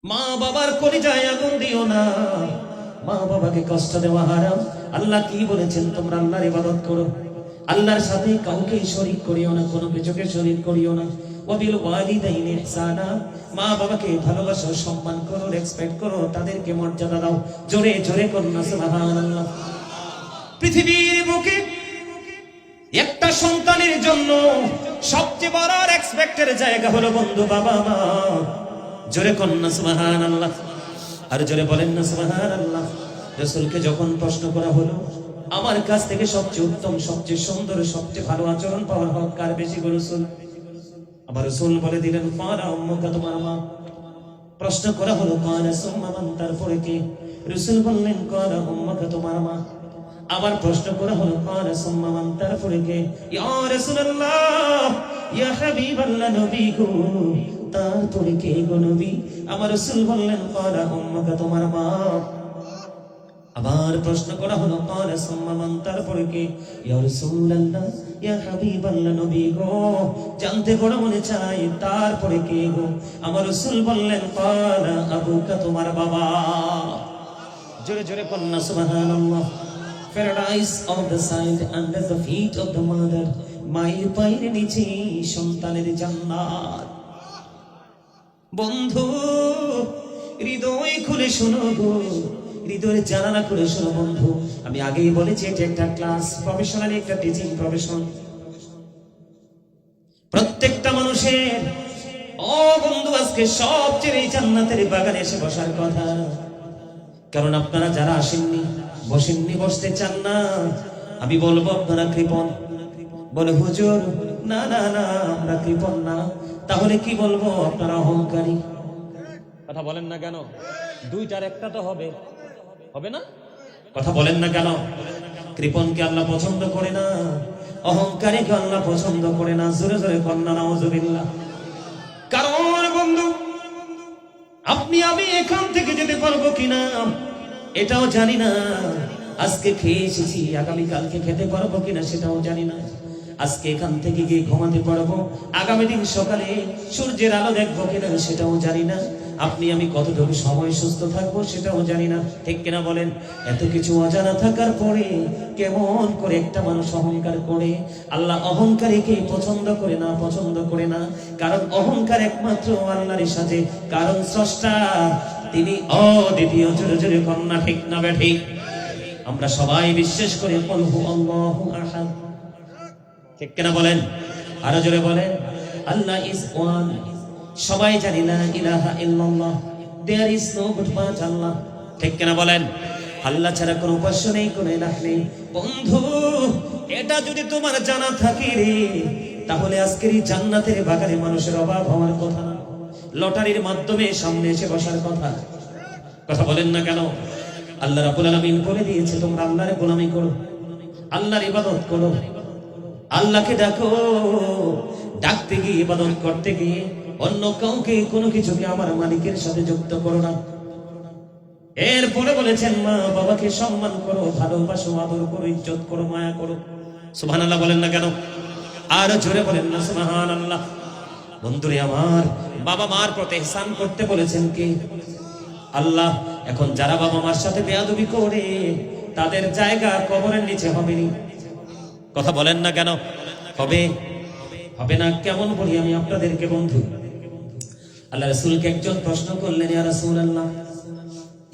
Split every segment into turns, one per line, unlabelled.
মা বাবার কলিজায় আগুন দিও না, মা বাবাকে কষ্ট দেওয়া হারাম। আল্লাহ কি বলেছেন? তোমরা আল্লাহর ইবাদত করো, আল্লাহর সাথে কাউকে শরীক করিও না, কোনো কিছুকে শরীক করিও না। ওয়াবিল ওয়ালিদাইনি ইহসানা, মা বাবাকে ভালোবাসো, সম্মান করো, রেসপেক্ট করো, তাদেরকে মর্যাদা দাও। জোরে জোরে করুন না সুবহানাল্লাহ। পৃথিবীর বুকে একটা সন্তানের জন্য সবচেয়ে বড় রেসপেক্টের জায়গা হলো বন্ধু বাবা মা। জোরে করুন না সুবহানাল্লাহ, আর জোরে বলেন না সুবহানাল্লাহ। রাসূলকে যখন প্রশ্ন করা হলো আমার কাছ থেকে সবচেয়ে উত্তম, সবচেয়ে সুন্দর, সবচেয়ে ভালো আচরণ পাওয়ার হক কার বেশি গো রাসূল? আমার রাসূল বলে দিলেন ফারা উম্মুকা, তোমার মা। প্রশ্ন করা হলো কারা সুম্মা মান, তারপরে কে? রাসূল বললেন কারা উম্মুকা, তোমার মা। আবার প্রশ্ন করা হলো কারা সুম্মা মান, তারপরে কে? ইয়া রাসূলুল্লাহ, ইয়া হাবিবাল্লাহ, নবী গো তারপরে কে গো নবী? আমার রাসূল বললেন কারা উম্মুকা, তোমার মা। আবার প্রশ্ন করা হলো কারা সুম্মা মান, তারপরে কে? ইয়া রাসূলুল্লাহ, ইয়া হাবিবাল্লাহ, নবী গো জানতে বড় মনে চাই তারপরে কে গো? আমার রাসূল বললেন কারা আবুকা, তোমার বাবা। জোরে জোরে বলুন না সুবহানাল্লাহ। Paradise of the side under the feet of the mother, মায়ের পায়ের নিচে সন্তানের জান্নাত। বন্ধু হৃদয় খুলে শোনো গো, হৃদয়ের জানালা খুলে শোনো বন্ধু। আমি আগেই বলেছি এটা একটা ক্লাস, প্রফেশনাল একটা টিচিং প্রফেশন। প্রত্যেকটা মানুষের ও বন্ধু আজকে সবচেয়ে জান্নাতের বাগানে এসে বসার কথা। কারণ আপনারা যারা আসেননি, বসেননি, বসতে চান না, আমি বলবো আপনারা কৃপণ। বলে হুজুর না না না, আমরা কৃপণ না। তাহলে কি বলবো? আপনারা অহংকারী। কথা বলেন না কেন? দুইটার একটা তো হবে, হবে না? কথা বলেন না কেন? কৃপণকে আল্লাহ পছন্দ করে না, অহংকারীকে আল্লাহ পছন্দ করে না। জোরে জোরে কন্যা নাউজুবিল্লাহ। কারণ বন্ধু আপনি আমি এখান থেকে যেতে পারবো কিনা এটাও জানি না। আজকে খেয়ে এসেছি, আগামীকালকে খেতে পারবো কিনা সেটাও জানি না। আজকে এখান থেকে গিয়ে ঘুমাতে পারবো, আগামী দিন সকালে সূর্যের আলো দেখবো কিনা সেটাও জানি না। আপনি আমি কতটুকু সময় সুস্থ থাকবো সেটাও জানি না, ঠিক কিনা বলেন? এত কিছু অজানা থাকার পরে কেমন করে একটা মানুষ অহংকার করে? আল্লাহ অহংকারীকে পছন্দ করে না, পছন্দ করে না। কারণ অহংকার একমাত্র আল্লাহর সাথে, কারণ স্রষ্টা তিনি অদ্বিতীয়। জোরে জোরে কন্যা ঠিক না বেঠিক? আমরা সবাই বিশ্বাস করি কুল হু আল্লাহু আহাদ, ঠিক কিনা বলেন? আরো জোরে বলেন আল্লাহ ইজ ওয়ান। সবাই জানি লা ইলাহা ইল্লাল্লাহ, there is no but but Allah, ঠিক কিনা বলেন? আল্লাহ ছাড়া কোনো উপাস্য নেই, কোনো ইলাহ নেই। বন্ধু এটা যদি তোমার জানা থাকে রে, তাহলে আজকের এই জান্নাতের বাগানে মানুষের অভাব হওয়ার কথা না, লটারির মাধ্যমে সামনে এসে বসার কথা। কথা বলেন না কেন? আল্লাহ রাব্বুল আলামিন করে দিয়েছে তোমরা আল্লাহর গোলামি করো, আল্লাহর ইবাদত করো, আল্লাহকে ডাকো। ডাকতে গিয়ে, ইবাদত করতে গিয়ে অন্য কাউকে, কোনো কিছুকে আমার মালিকের সাথে যুক্ত করো না। এরপরে বলেছেন মা বাবাকে সম্মান করো, ভালোবাসো, আদর করো, ইজ্জত করো, মায়া করো। সুবহানাল্লাহ বলেন না কেন? আর জোরে বলেন না সুবহানাল্লাহ। বন্ধুরে আমার, বাবা মার প্রতি ইহসান করতে বলেছেন কে? আল্লাহ। এখন যারা বাবা মার সাথে বেয়াদবি করে তাদের জায়গা কবরের নিচে হবে না। কথা বলেন না কেন? হবে, হবে না? কেমন বলি আমি আপনাদেরকে বন্ধু। আল্লাহ রাসূলকে একজন প্রশ্ন করলেন, ইয়া রাসূলুল্লাহ,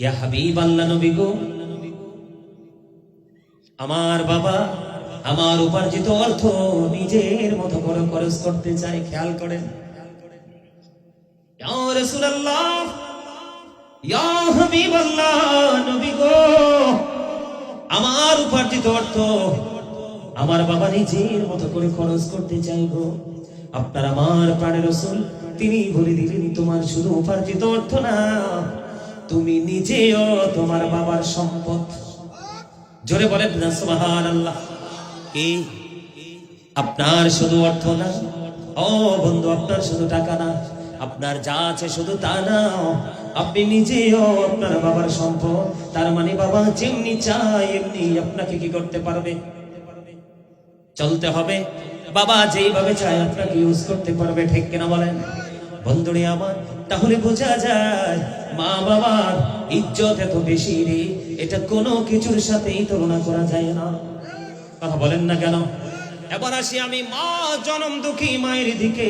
ইয়া হাবিবাল্লাহ, নবী গো আমার বাবা আমার উপার্জিত অর্থ নিজের মতো করে খরচ করতে চায়। খেয়াল করেন, ইয়া রাসূলুল্লাহ, ইয়া হাবিবাল্লাহ, নবী গো আমার উপার্জিত অর্থ আমার বাবা নিজের মতো করে খরচ করতে চাইবো। আপনার আমার প্রাণের রাসূল তিনি বলে দিলেন, তোমার শুধু উপার্জিত অর্থ না, তুমি নিজেও তোমার বাবার সম্পদ। জোরে বলেন না সুবহানাল্লাহ। কি আপনার শুধু অর্থ না, ও বন্ধু, আপনার শুধু টাকা না, আপনার যা আছে শুধু তা না, আপনি নিজেও আপনার বাবার সম্পদ। তার মানে বাবা যেমনি চায় এমনি আপনাকে কি করতে পারবে? চলতে হবে। বাবা যেইভাবে চায় আপনাকে ইউজ করতে পারবে, ঠিক কিনা বলেন? বন্ধুরে আমার, তাহলে বোঝা যায় মা বাবার ইজ্জত এত বেশি রে, এটা কোনো কিছুর সাথেই তুলনা করা যায় না। কথা বলেন না কেন? এবার আসি আমি মা জনম দুঃখী মায়ের দিকে।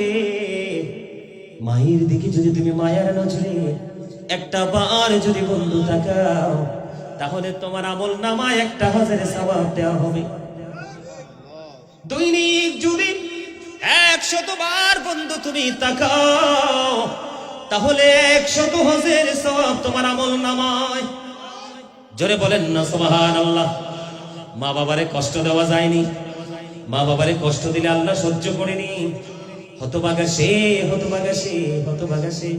মায়ের দিকে যদি তুমি মায়ের নজরে একটা বার যদি বন্ধু তাকাও, তাহলে তোমার আমল নামায় 1000 সওয়াব দেওয়া হবে। দৈনিক যদি 100 বার বন্ধু তুমি তাকাও, তাহলে 100 হজের সওয়াব তোমার আমল নামায়। জোরে বলেন না সুবহানাল্লাহ। মা বাবারে কষ্ট দেওয়া যায়নি, মা বাবারে কষ্ট দিলে আল্লাহ সহ্য করেনি। হতভাগা সে, হতভাগা সে, হতভাগা সে।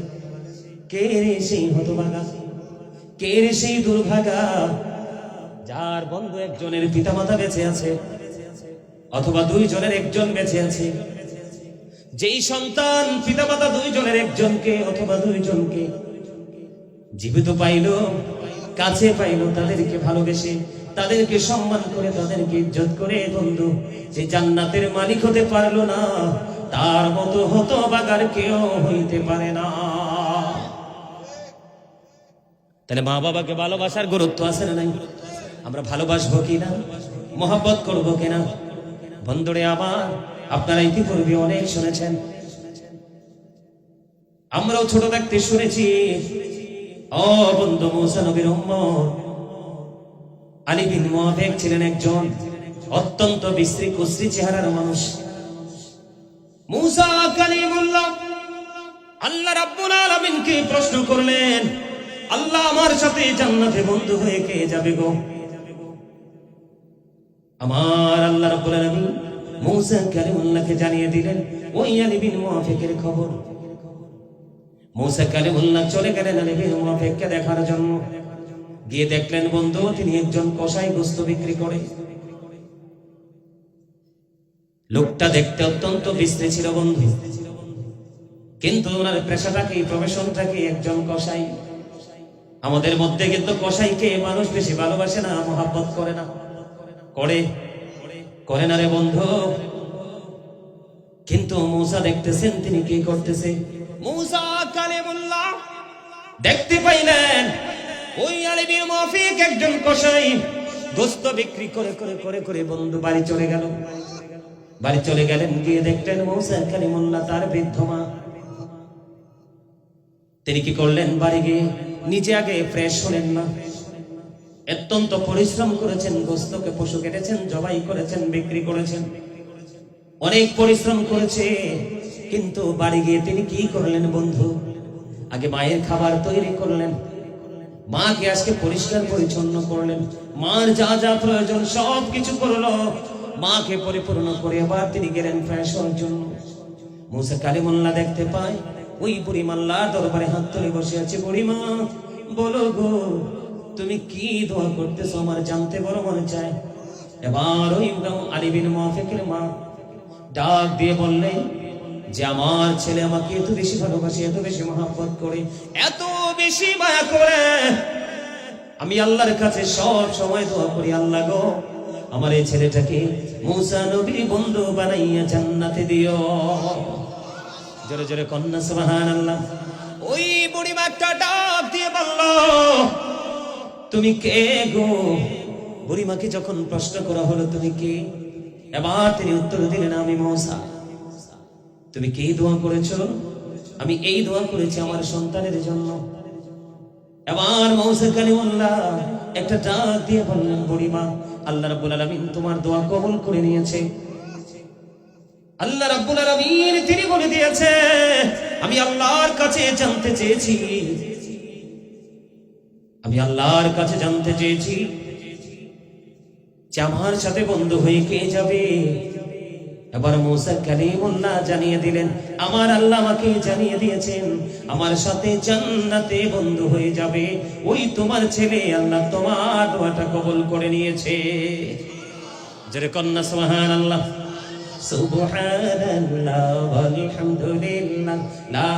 কে রে সেই হতভাগা, কে রে সেই দুর্ভাগা যার বন্ধু একজনের পিতামাতা বেঁচে আছে, অথবা 2 জনের একজন বেঁচে আছে। যেই সন্তান পিতামাতা 2 জনের একজনকে অথবা 2 জনকে জীবিত পাইল, কাছে পাইল, তাদেরকে ভালোবেসে, তাদেরকে সম্মান করে, তাদেরকে ইজ্জত করে বন্ধু যে জান্নাতের মালিক হতে পারলো না, তার মতো হতভাগার কেউ হইতে পারে না। তাহলে মা বাবাকে ভালোবাসার গুরুত্ব আছে না নাই? আমরা ভালোবাসবো কিনা, মহব্বত করবো কিনা? বন্ধুরে আমার, আপনারা ইতিপূর্বে অনেক শুনেছেন, আমরাও ছোট থাকতে শুনেছি। ও বন্ধু, মুসা নবীর উম্মত আলী বিন মুআফিক ছিলেন একজন অত্যন্ত বিশ্রী কুশ্রী চেহারার মানুষ। মুসা কালিমুল্লাহ আল্লাহ রাব্বুল আলামিনকে প্রশ্ন করলেন, আল্লাহ আমার সাথে জান্নাতে বন্ধু হয়ে কে যাবে গো? আমার আল্লাহ রাব্বুল আলামিন মুসা কালিমুল্লাহকে জানিয়ে দিলেন ওই আলী বিন মুআফিকের খবর। মুসা কালিমুল্লাহ চলে গেলেন আলী বিন মুআফিককে দেখার জন্য। গিয়ে দেখলেন বন্ধু তিনি একজন কসাই গোশত বিক্রি করে। লোকটা দেখতে অত্যন্ত বিশ্রী ছিল বন্ধু, কিন্তু ওনার পেশাটাকে, প্রফেশনটাকে একজন কসাই। আমাদের মধ্যে কিন্তু কসাইকে মানুষ বেশি ভালোবাসে না, মহব্বত করে না। করে করে না রে বন্ধু। কিন্তু মুসা দেখতেছেন তিনি কি করতেছে। মুসা কালিমুল্লাহ দেখতে পাইলেন ওই আলী বিন মুআফিক একজন কসাই গোশত বিক্রি করে করে করে করে বন্ধু বাড়ি চলে গেল। বাড়ি চলে গেলেন, গিয়ে দেখলেন মুসা কালিমুল্লাহ তার বৃদ্ধ মা। তিনি কি করলেন, বাড়ি গিয়ে নিজে আগে ফ্রেশ হলেন না। অত্যন্ত পরিশ্রম করেছেন, গোশতকে পশু কেটেছেন, জবাই করেছেন, বিক্রি করেছেন, অনেক পরিশ্রম করেছে। কিন্তু বাড়ি গিয়ে তিনি কি করলেন বন্ধু, আগে মায়ের খাবার তৈরি করলেন, মাকে আজকে পরিষ্কার পরিচ্ছন্ন করলেন, মার যা যা প্রয়োজন সব কিছু করলো, মাকে পরিপূর্ণ করে আবার তিনি গেলেন ফ্রেশ হওয়ার জন্য। মুসা কালিমুল্লাহ দেখতে পায় ওই বুড়িমা আল্লাহর দরবারে হাত তুলে বসে আছে। বুড়িমা, বলো গো তুমি কি দোয়া করতেছো, আমার জানতে বড় মনে চায়। এবার ওই আলী বিন মুআফিকের মা ডাক দিয়ে বললেন যে আমার ছেলে আমাকে এত বেশি ভালোবাসে, এত বেশি মহব্বত করে, এত বেশি মায়া করে, আমি আল্লাহর কাছে সব সময় দোয়া করি, আল্লাহ গো আমার এই ছেলেটাকে মুসা নবীর বন্ধু বানাইয়া জান্নাতে দিও। জোরে জোরে কন্যা সুবহানাল্লাহ। ওই বুড়িমা একটা ডাক দিয়ে বলল, তুমি কে গো? বুড়িমাকে যখন প্রশ্ন করা হলো তুমি কে, এবার তিনি উত্তর দিলেন, আমি মুসা। তুমি কি দোয়া করেছো? আমি এই দোয়া করেছি আমার সন্তানের জন্য। এবার মুসা কালিমুল্লাহ একটা ডাক দিয়ে বললেন, বুড়িমা, আল্লাহ রাব্বুল আলামিন তোমার দোয়া কবুল করে নিয়েছে। আল্লাহ রাব্বুল আলামিন তিনি বলে দিয়েছে, আমি আল্লাহর কাছে জানতে চেয়েছি, আমি আল্লাহর কাছে জানতে চেয়েছি যে আমার সাথে বন্ধু হয়ে কে যাবে। এবার মুসা কালিমুল্লাহ জানিয়ে দিলেন, আমার আল্লাহ আমাকে জানিয়ে দিয়েছেন আমার সাথে জান্নাতে বন্ধু হয়ে যাবে ওই তোমার ছেলে। আল্লাহ তোমার দোয়াটা কবুল করে নিয়েছে। জোরে কন্যা সুবহানাল্লাহ। সুবহানাল্লাহ ওয়ালহামদুলিল্লাহ লা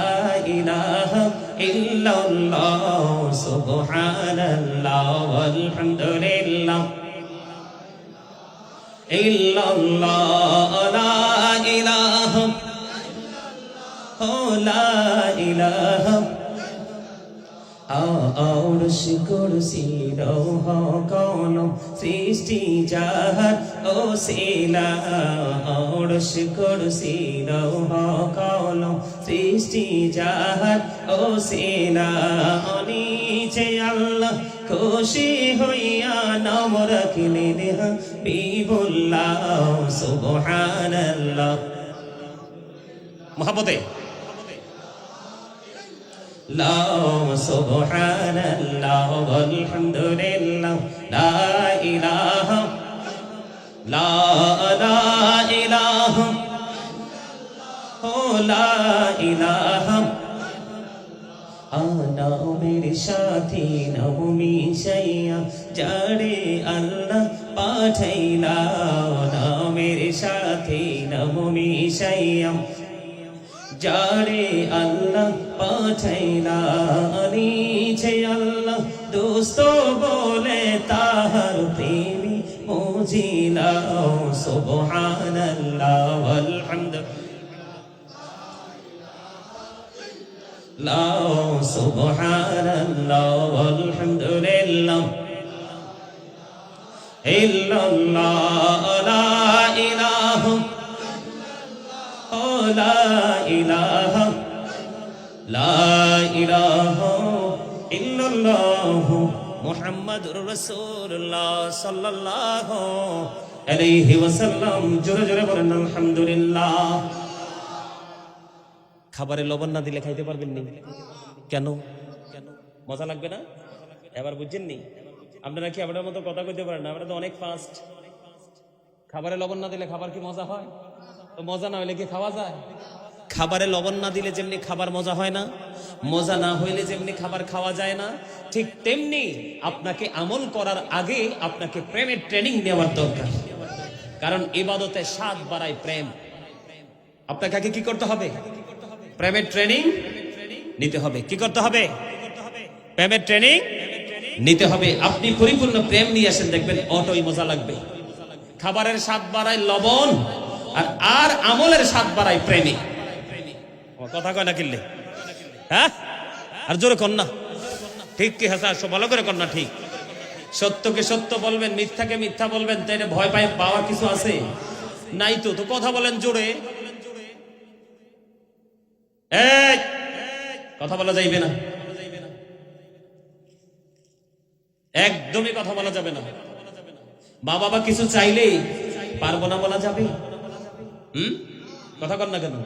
ইলাহা ইল্লাল্লাহ। সুবহানাল্লাহ ওয়ালহামদুলিল্লাহ ইল্লাল্লাহ লা ইলাহা লা ইলাহা আরশ কুরসি লৌহ কলম সৃষ্টি যাহার ওসিলা আরশ কুরসি লৌহ কলম সৃষ্টি যাহার ওসিলা নিচে আল্লাহ খুশি হইয়া নাম রাখিলেন হাবিবুল্লাহ সুবহানাল্লাহ মহব্বতে লা সুবহানাল্লাহ ওয়ালহামদুলিল্লাহ লা ইলাহা লা ইলাহা ও লা ইলাহা আনা মেরে সাথী নবমি সাইয়া যারে আল্লাহ পাঠাইলা না মেরে সাথী নবমি সাইয়া যারে আল্লাহ পাঠাইলা নিচে আল্লাহ দোস্ত বলে তাহার প্রেমী মুজিলা সুবহানাল্লাহ ওয়ালহামদুলিল্লাহ সুবহানাল্লাহ ওয়ালহামদুলিল্লাহ ইল্লাল্লাহ লা ইলাহা লা ইলাহা লা ইলাহা ইল্লাল্লাহ মুহাম্মাদুর রাসূলুল্লাহ সাল্লাল্লাহু আলাইহি ওয়াসাল্লাম জোরে জোরে বলেন আলহামদুলিল্লাহ খাবারে লবণ না দিলে খাইতে পারবেন নি কেন মজা লাগবে না এবার বুঝছেন নি আপনারা কি আপনার মতো কথা কইতে পারেন না আমরা তো অনেক ফাস্ট খাবারে লবণ না দিলে খাবার কি মজা হয় তো মজা না হইলে কি খাওয়া যায় খাবারে লবণ না দিলে যেমনি খাবার মজা হয় না মজা না হইলে যেমনি খাবার খাওয়া যায় না ঠিক তেমনি আপনাকে আমল করার আগে আপনাকে প্রেমের ট্রেনিং নেওয়ার দরকার কারণ ইবাদতে স্বাদ বাড়ায় প্রেম আপনাকে আগে কি করতে হবে প্রেমের ট্রেনিং নিতে হবে কি করতে হবে প্রেমের ট্রেনিং নিতে হবে আপনি পরিপূর্ণ প্রেম নিয়ে আসেন দেখবেন অটোই মজা লাগবে খাবারের স্বাদ বাড়ায় লবণ আর আমলের স্বাদ বাড়ায় প্রেমে কথা কয় না কিনলে হ্যাঁ আর জোরে কর না ঠিক কি হাসা ভালো করে কর না ঠিক সত্যকে সত্য বলবেন মিথ্যাকে মিথ্যা বলবেন তাই ভয় পায় পাওয়ার কিছু আছে নাই তো তো কথা বলেন জোরে এই কথা বলা যাইবে না একদমই কথা বলা যাবে না মা বাবা কিছু চাইলেই পারবো না বলা যাবে কথা কর না কেন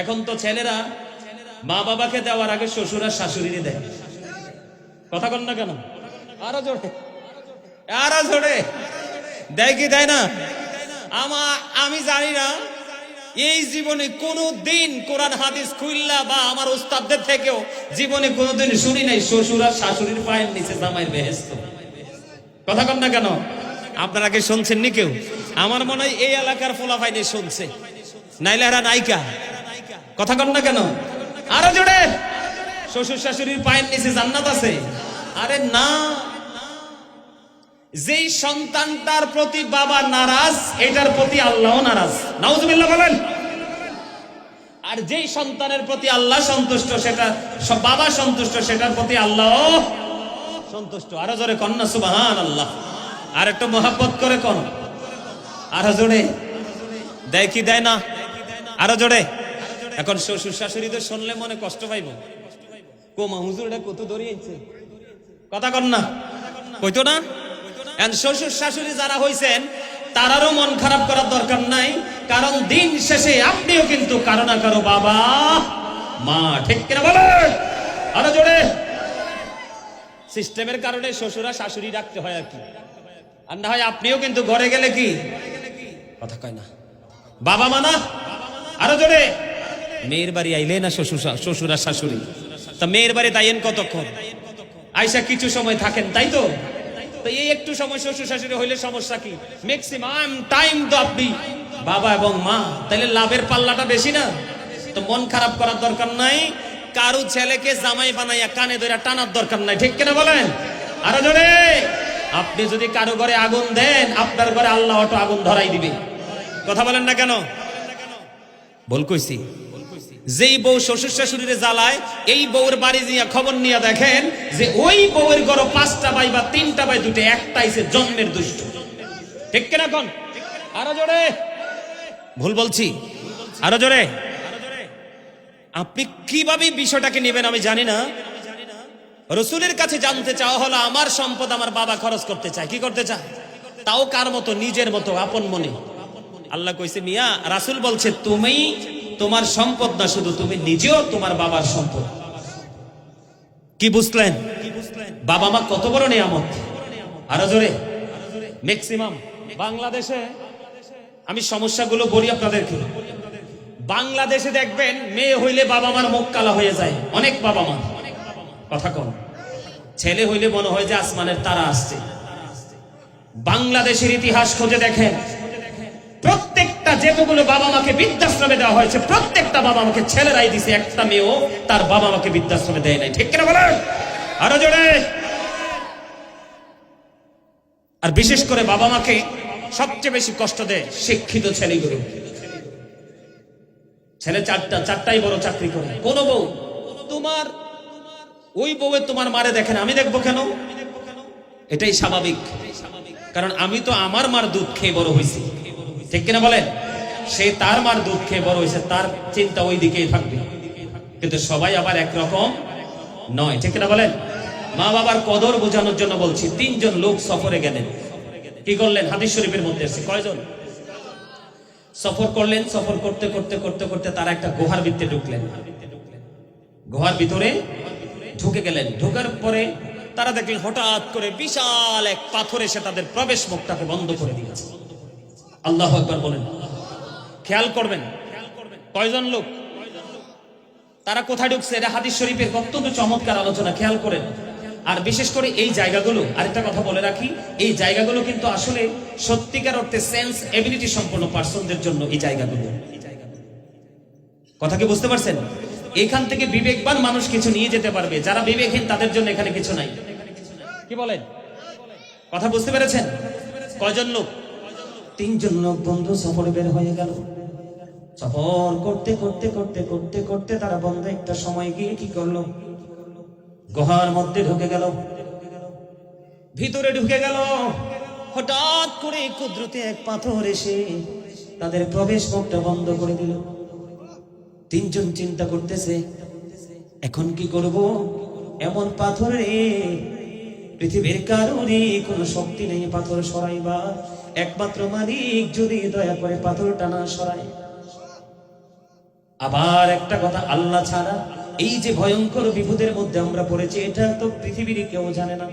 এখন তো ছেলেরা মা বাবাকে দেওয়ার আগে শ্বশুর আর শাশুড়িরে দেয় কথা কর না কেন আরো জোরে দেয় কি দেয় না আমি জানি না এই জীবনে কোনদিন কোরআন হাদিস খুললা বা আমার উস্তাদদের থেকেও জীবনে কোনদিন শুনি নাই শ্বশুর আর শাশুড়ির পায়ের নিচে জামাইয়ের বেহেশত কথা কর না কেন আপনারা কি শুনছেন নি কেউ আমার মনে হয় এই এলাকার ফোলাফাইনে শুনছে নাইলে এরা নায়িকা কথা কর না কেন আরো জোরে শ্বশুর শাশুড়ির পায়ের নিচে জান্নাত আছে আরে না যেই সন্তানটার প্রতি বাবা নারাজ এটার প্রতি আল্লাহ নারাজ নাউজুবিল্লাহ বলেন আর যেই সন্তানের প্রতি আল্লাহ সন্তুষ্ট সেটা বাবা সন্তুষ্ট সেটার প্রতি আল্লাহ সন্তুষ্ট আরো জোরে কন্যা সুবহানাল্লাহ আর একটু মহব্বত করে কোন আরো জোরে দেয় কি দেয় না আরো জোরে এখন শ্বশুর শাশুড়িদের শুনলে মনে কষ্ট পাইব কোমা হুজুর এটা কত ধরিয়েছে কথা কর না কইতো না শ্বশুর শাশুড়ি যারা হইছেন তারারও মন খারাপ করার দরকার নাই কারণ দিন শেষে আপনিও কিন্তু কারো না কারো বাবা মা ঠিক কিনা বলেন আরো জোরে সিস্টেমের কারণে শ্বশুরা শাশুড়ি রাখতে হয় আর কি আর না হয় আপনিও কিন্তু ঘরে গেলে কি কথা কয় না বাবা মা না আরো জোরে মেয়ের বাড়ি আইলে না শ্বশুরা শাশুড়ি তা মেয়ের বাড়ি তাইয়েন কতক্ষণ আইসা কিছু সময় থাকেন তাই তো এই একটু সময় শ্বশুর শাশুড়ি হইলে সমস্যা কি ম্যাক্সিমাম টাইম তো আপনি বাবা এবং মা তাহলে লাভের পাল্লাটা বেশি না তো মন খারাপ করার দরকার নাই কারো ছেলেকে জামাই বানাইয়া কানে ধরে টানার দরকার নাই ঠিক কিনা বলেন আরো জোরে আপনি যদি কারো ঘরে আগুন দেন আপনার ঘরে আল্লাহ অটো আগুন ধরাই দিবে কথা বলেন না কেন বল কইছি যেই বউ শ্বশুর শাশুড়িরে জ্বালায়, এই বউর বাড়ি গিয়ে খবর নিয়ে দেখেন যে ওই বউয়ের ঘর 5টা ভাই বা 3টা ভাই, দুটো একটাই সে জন্মের দুষ্ট। ঠিক কিনা কোন? আরো জোরে। ভুল বলছি? আরো জোরে। আপনি কিভাবে বিষয়টাকে নেবেন আমি জানি না। রসুলের কাছে জানতে চাওয়া হলো আমার সম্পদ আমার বাবা খরচ করতে চায়। কি করতে চায়? তাও কার মতো? নিজের মতো, আপন মনে। আল্লাহ কইছে মিয়া, রাসূল বলছে তুমি তোমার সম্পদ না, শুধু তুমি নিজেও তোমার বাবার সম্পদ। কি বুঝলেন? বাবা মা কত বড় নিয়ামত। আরো জোরে। ম্যাক্সিমাম বাংলাদেশে, আমি সমস্যাগুলো বলি আপনাদেরকে। বাংলাদেশে দেখবেন মেয়ে হইলে বাবা মার মুখ কালা হয়ে যায়। অনেক বাবা মা কথা কম। ছেলে হইলে মনে হয় যে আসমানের তারা আসছে। বাংলাদেশের ইতিহাস খুঁজে দেখেন, প্রত্যেকটা যেগুলো বাবা মাকে বৃদ্ধাশ্রমে দেওয়া হয়েছে, প্রত্যেকটা বাবা মাকে ছেলেরাই দিছে, একটা মেয়েও তার বাবা মাকে বৃদ্ধাশ্রমে দেয় নাই। ঠিক কিনা বলেন? আরো জোরে। আর বিশেষ করে বাবা মাকে সবচেয়ে বেশি কষ্ট দেয় শিক্ষিত ছেলেগুলো। ছেলে চারটাই বড় চাকরি করে। কোন বউ তোমার ওই বউয়ে তোমার মারে দেখেন, আমি দেখবো কেন? এটাই স্বাভাবিক, কারণ আমি তো আমার মার দুধ খেয়ে বড় হয়েছি। ঠিক কিনা বলেন? সে তার মার দুধ খেয়ে বড় হয়েছে, তার চিন্তা ওই দিকেই থাকবে। কিন্তু সবাই আবার একরকম নয়। ঠিক কিনা বলেন? মা বাবার কদর বোঝানোর জন্য বলছি, 3 জন লোক সফরে গেলেন। কি করলেন? হাদিস শরীফের মধ্যে আছে। কয়জন সফর করলেন? সফর করতে করতে করতে করতে তারা একটা গুহার ভিতরে ঢুকলেন। গুহার ভিতরে ঢুকে গেলেন। ঢোকার পরে তারা দেখলেন হঠাৎ করে বিশাল এক পাথর এসে তাদের প্রবেশ মুখটাকে বন্ধ করে দিয়েছে। আল্লাহু আকবার বলেন। খেয়াল করবেন কয়জন লোক, তারা কোথায় ঢুকছে। এটা হাদিস শরীফের অত্যন্ত চমৎকার আলোচনা, খেয়াল করেন। আর বিশেষ করে এই জায়গাগুলো, আরেকটা কথা বলে রাখি, এই জায়গাগুলো কিন্তু আসলে সত্যিকার অর্থে সেন্স এবিলিটি সম্পন্ন পার্সনদের জন্য এই জায়গাগুলো। কথা কি বুঝতে পারছেন? এখান থেকে বিবেকবান মানুষ কিছু নিয়ে যেতে পারবে, যারা বিবেকহীন তাদের জন্য এখানে কিছু নাই। কি বলেন? কথা বুঝতে পেরেছেন? কয়জন লোক? 3 জন লোক বন্ধু সফরে বের হয়ে গেল। সফর করতে করতে করতে করতে করতে তারা বন্ধু একটা সময় গিয়ে কি করলো? গুহার মধ্যে ঢুকে গেল। ভিতরে ঢুকে গেল। হঠাৎ করে কুদরতে এক পাথর এসে তাদের প্রবেশ মুখটা বন্ধ করে দিল। 3 জন চিন্তা করতেছে, এখন কি করব? এমন পাথরে পৃথিবীর কারোরই কোনো শক্তি নেই পাথর সরাইবা, একমাত্র মালিক যদি দয়া করে পাথরটা না সরায়। আবার একটা কথা, আল্লাহ ছাড়া এই যে ভয়ঙ্কর বিপদের মধ্যে আমরা পড়েছি, এটা তো পৃথিবীর কেউ জানে না।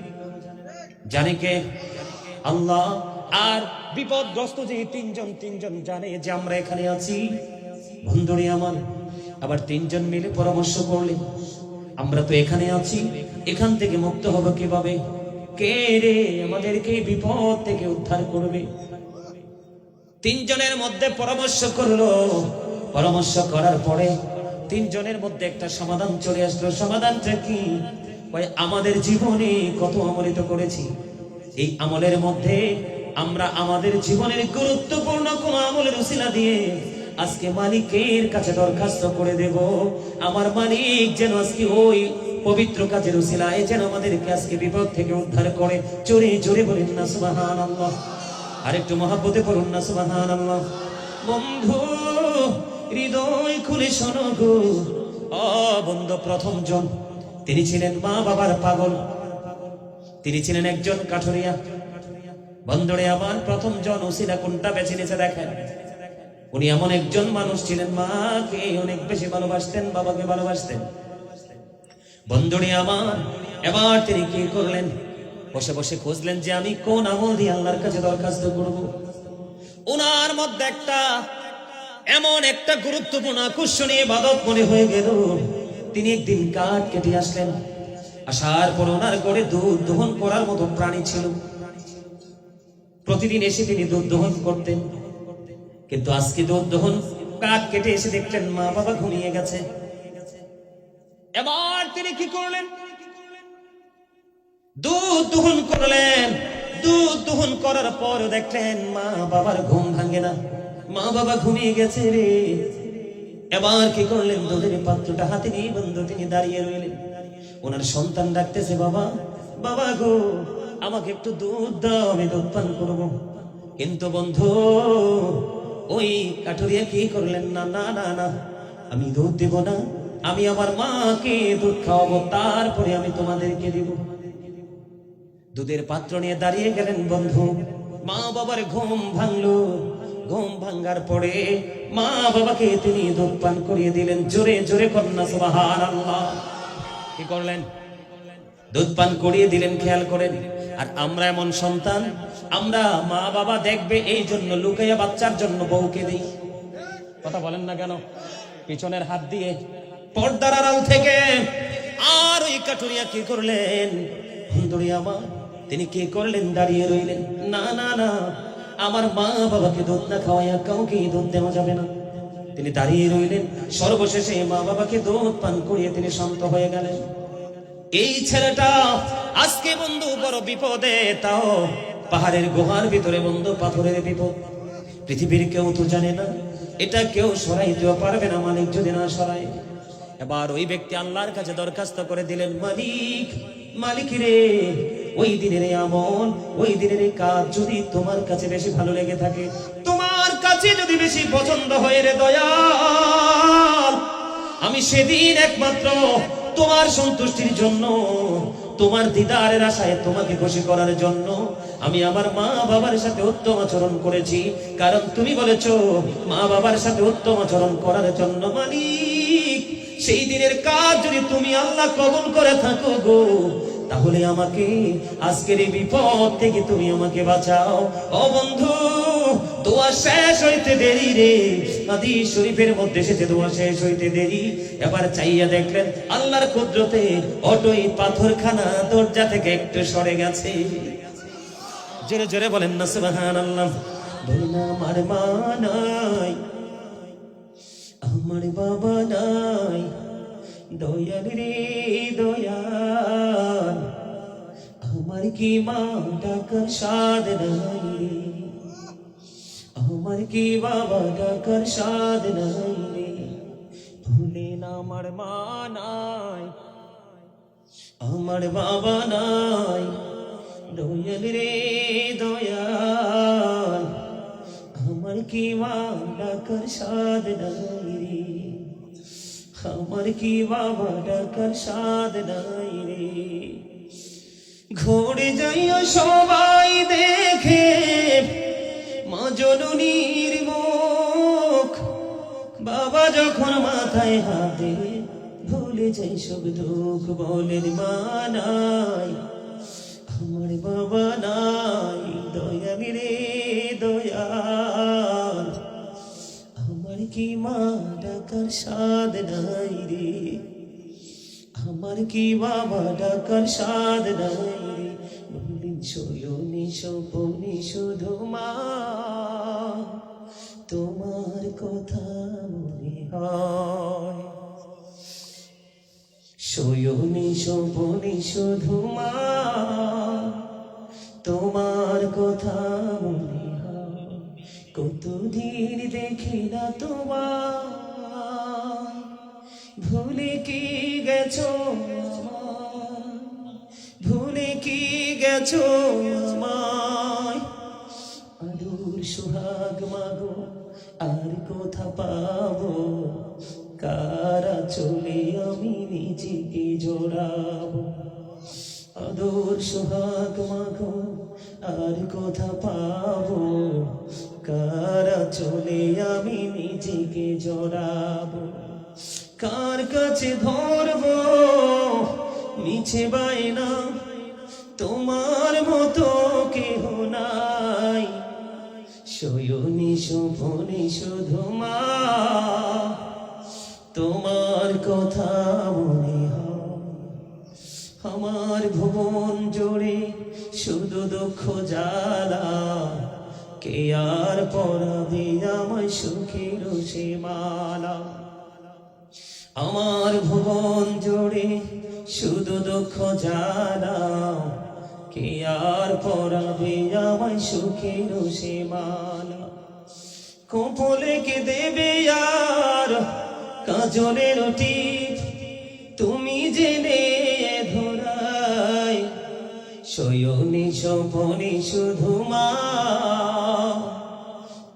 জানে কে? আল্লাহ। আর বিপদগ্রস্ত যে 3 জন জানে যে আমরা এখানে আছি। বন্ধুরে আমার, আবার 3 জন মিলে পরামর্শ করলেন, আমরা তো এখানে আছি, এখান থেকে মুক্ত হব কিভাবে? কে রে আমাদেরকে বিপদ থেকে উদ্ধার করবে? 3 জনের মধ্যে পরামর্শ করলো। পরামর্শ করার পরে 3 জনের মধ্যে একটা সমাধান চলে আসলো। সমাধানটা কি? আমাদের জীবনে কত আমলিত করেছি, এই আমলের মধ্যে আমরা আমাদের জীবনের গুরুত্বপূর্ণ কোন আমলের উসিলা দিয়ে আজকে মালিকের কাছে দরখাস্ত করে দেব, আমার মালিক যেন আজকে ওই পবিত্র কাজের উসিলায় যেন আমাদেরকে আজকে বিপদ থেকে উদ্ধার করে। জোরে জোরে বলেন না সুবহানাল্লাহ। আর একটু মহব্বতে পড়ুন না সুবহানাল্লাহ। বন্ধু হৃদয় খুলে শোনো গো। বন্ধু, প্রথম জন তিনি ছিলেন মা বাবার পাগল, তিনি ছিলেন একজন কাঠুরিয়া। বন্ধুরে আমার, প্রথম জন উসিলা কোনটা বেছে নিয়েছে দেখেন। উনি এমন একজন মানুষ ছিলেন, মাকে অনেক বেশি ভালোবাসতেন, বাবাকে ভালোবাসতেন। বন্ধুরে আমার, এবার তিনি কি করলেন? বসে বসে খুঁজলেন যে আমি কোন আমল দিয়ে আল্লাহর কাছে দরখাস্ত করব। ওনার মধ্যে এমন একটা গুরুত্বপূর্ণ আকর্ষণীয় ইবাদত মনে হয়ে গেল। তিনি একদিন কাঠ কেটে আসলেন। আসার পর ওনার ঘরে দুধ দহন করার মতো প্রাণী ছিল। প্রতিদিন এসে তিনি দুধ দহন করতেন, কিন্তু আজকে দুধ দহন কাঠ কেটে এসে দেখলেন মা বাবা ঘুমিয়ে গেছে। এবার তিনি কি করলেন? দুধ দহন করলেন। দুধ দহন করার পর দেখলেন মা বাবার ঘুম ভাঙে না, মা বাবা ঘুমিয়ে গেছে রে। এবার কি করলেন, দুধের পাত্রটা হাতে নিয়ে বন্ধু তিনি দাঁড়িয়ে রইলেন। ওনার সন্তান ডাকতেছে, বাবা বাবা গো, আমাকে একটু দুধ দাও, আমি দুধ পান করবো। কিন্তু বন্ধু ওই কাঠুরিয়া কি করলেন, না না না না, আমি দুধ দেব না, আমি আমার মাকে দুধ খাওয়াবো, তারপরে আমি তোমাদেরকে দিব। দুধের পাত্র নিয়ে দাঁড়িয়ে গেলেন বন্ধু। মা বাবার ঘুম ভাঙলো। ঘুম ভাঙ্গার পরে মা বাবাকে তিনি দুধ পান করিয়ে দিলেন। জোরে জোরে কন্যা সুবহানাল্লাহ। কি করলেন, দুধ পান করিয়ে দিলেন। খেয়াল করেন, আর আমরা এমন সন্তান, আমরা মা বাবা দেখবে এই জন্য লুকাইয়া বাচ্চার জন্য বউকে দিই। কথা বলেন না কেন, পিছনের হাত দিয়ে পর্দার আড়াল থেকে। আর ওই কাঠুরিয়া কি করলেন, সুন্দরী আমার, তিনি কি করলেন, দাঁড়িয়ে রইলেন। না না না, আমার মা বাবাকে দুধ না খাওয়াইয়া কাউকে দুধ দেওয়া যাবে না। তিনি দাঁড়িয়ে রইলেন। সর্বশেষে মা বাবাকে দুধ পান করিয়ে তিনি শান্ত হয়ে গেলেন। এই ছেলেটা আজকে বন্ধু বড় বিপদে, তাও পাহাড়ের গুহার ভিতরে বন্ধু, পাথরের বিপদ। পৃথিবীর কেউ তো জানে না, এটা কেউ সরাইতেও পারবে না, মালিক যদি না সরায়। এবার ওই ব্যক্তি আল্লাহর কাছে দরখাস্ত করে দিলেন, মালিক মালিক রে, ওই দিনের আমল, ওই দিনের কাজ যদি তোমার কাছে বেশি ভালো লেগে থাকে, তোমার কাছে যদি বেশি পছন্দ হয় রে দয়াল, আমি সেদিন একমাত্র তোমার সন্তুষ্টির জন্য, তোমার দিদারের আশায়, তোমাকে খুশি করার জন্য আমি আমার মা বাবার সাথে উত্তম আচরণ করেছি। কারণ তুমি বলেছো মা বাবার সাথে উত্তম আচরণ করার জন্য। মালিক, সেই দিনের কাজ যদি তুমি আল্লাহ কবুল করে থাকো গো, তাহলে আমাকে আজকের এই বিপদ থেকে তুমি আমাকে বাঁচাও। ও বন্ধু, দোয়া শেষ হইতে দেরি রে, হাদিস শরীফের মধ্যে এসেছে দোয়া শেষ হইতে দেরি। এবার চাইয়া দেখলেন আল্লাহর কুদরতে অটোই পাথরখানা দরজা থেকে একটু সরে গেছে। জোরে জোরে বলেন না সুবহানাল্লাহ। বলেন আমার মা নাই, আমার বাবা নাই, দয়াল রে দয়াল, আমার কি মা ডাকার স্বাদ নাই, আমার কি বাবা ডাকার স্বাদ নাই রে। ভুলেন আমার মা নাই, আমার বাবা নাই, দয়াল রে দয়াল, আমার কি মা ডাকার স্বাদ নাই রে, আমার কি বাবা ডাকার স্বাদ নাই রে। ঘুরে যাইয়া সবাই দেখে মা জননীর মুখ, বাবা যখন মাথায় হাতে ভুলে যাই সব দুঃখ। বলেন মা নাই, আমার বাবা নাই, দয়াল রে দয়াল, আমার কি মা ডাকার স্বাদ নাই রে, আমার কি বাবা ডাকার স্বাদ নাই রে। বলিন শয়নে স্বপনে শুধু মা তোমার কথা মনে হয়, শয়নে স্বপনে শুধু মা তোমার কথা মনে হয়। কতদিন দেখি না তোমার, ভুলে কি গেছো আমায়, ভুলে কি গেছো আমায়। আদুর সোহাগ মাগো আর কোথা পাবো, কারা চলে আমি নিজেকে জড়াবো। আদর সোহাগ মাগো আর কোথা পাবো, কারা চলে আমি নিজেকে জড়াবো। কার কাছে ধরবো মিছে বায়না, তোমার মতো কেহ নাই, শয়নে স্বপনে শুধু মা তোমার কথা মনে হয়। আমার ভুবন জোড়ে শুধু দুঃখ জ্বালা, কে আর পরাবে আমায় সুখের সে মালা। আমার ভুবন জোড়ে শুধু দুঃখ জ্বালা, কে আর পরাবে আমায় সুখের সে মালা। কপলে কে দেবে আর কাজলের টিপ তুমি জেনে ধরাই, শয়নে স্বপনে শুধু মা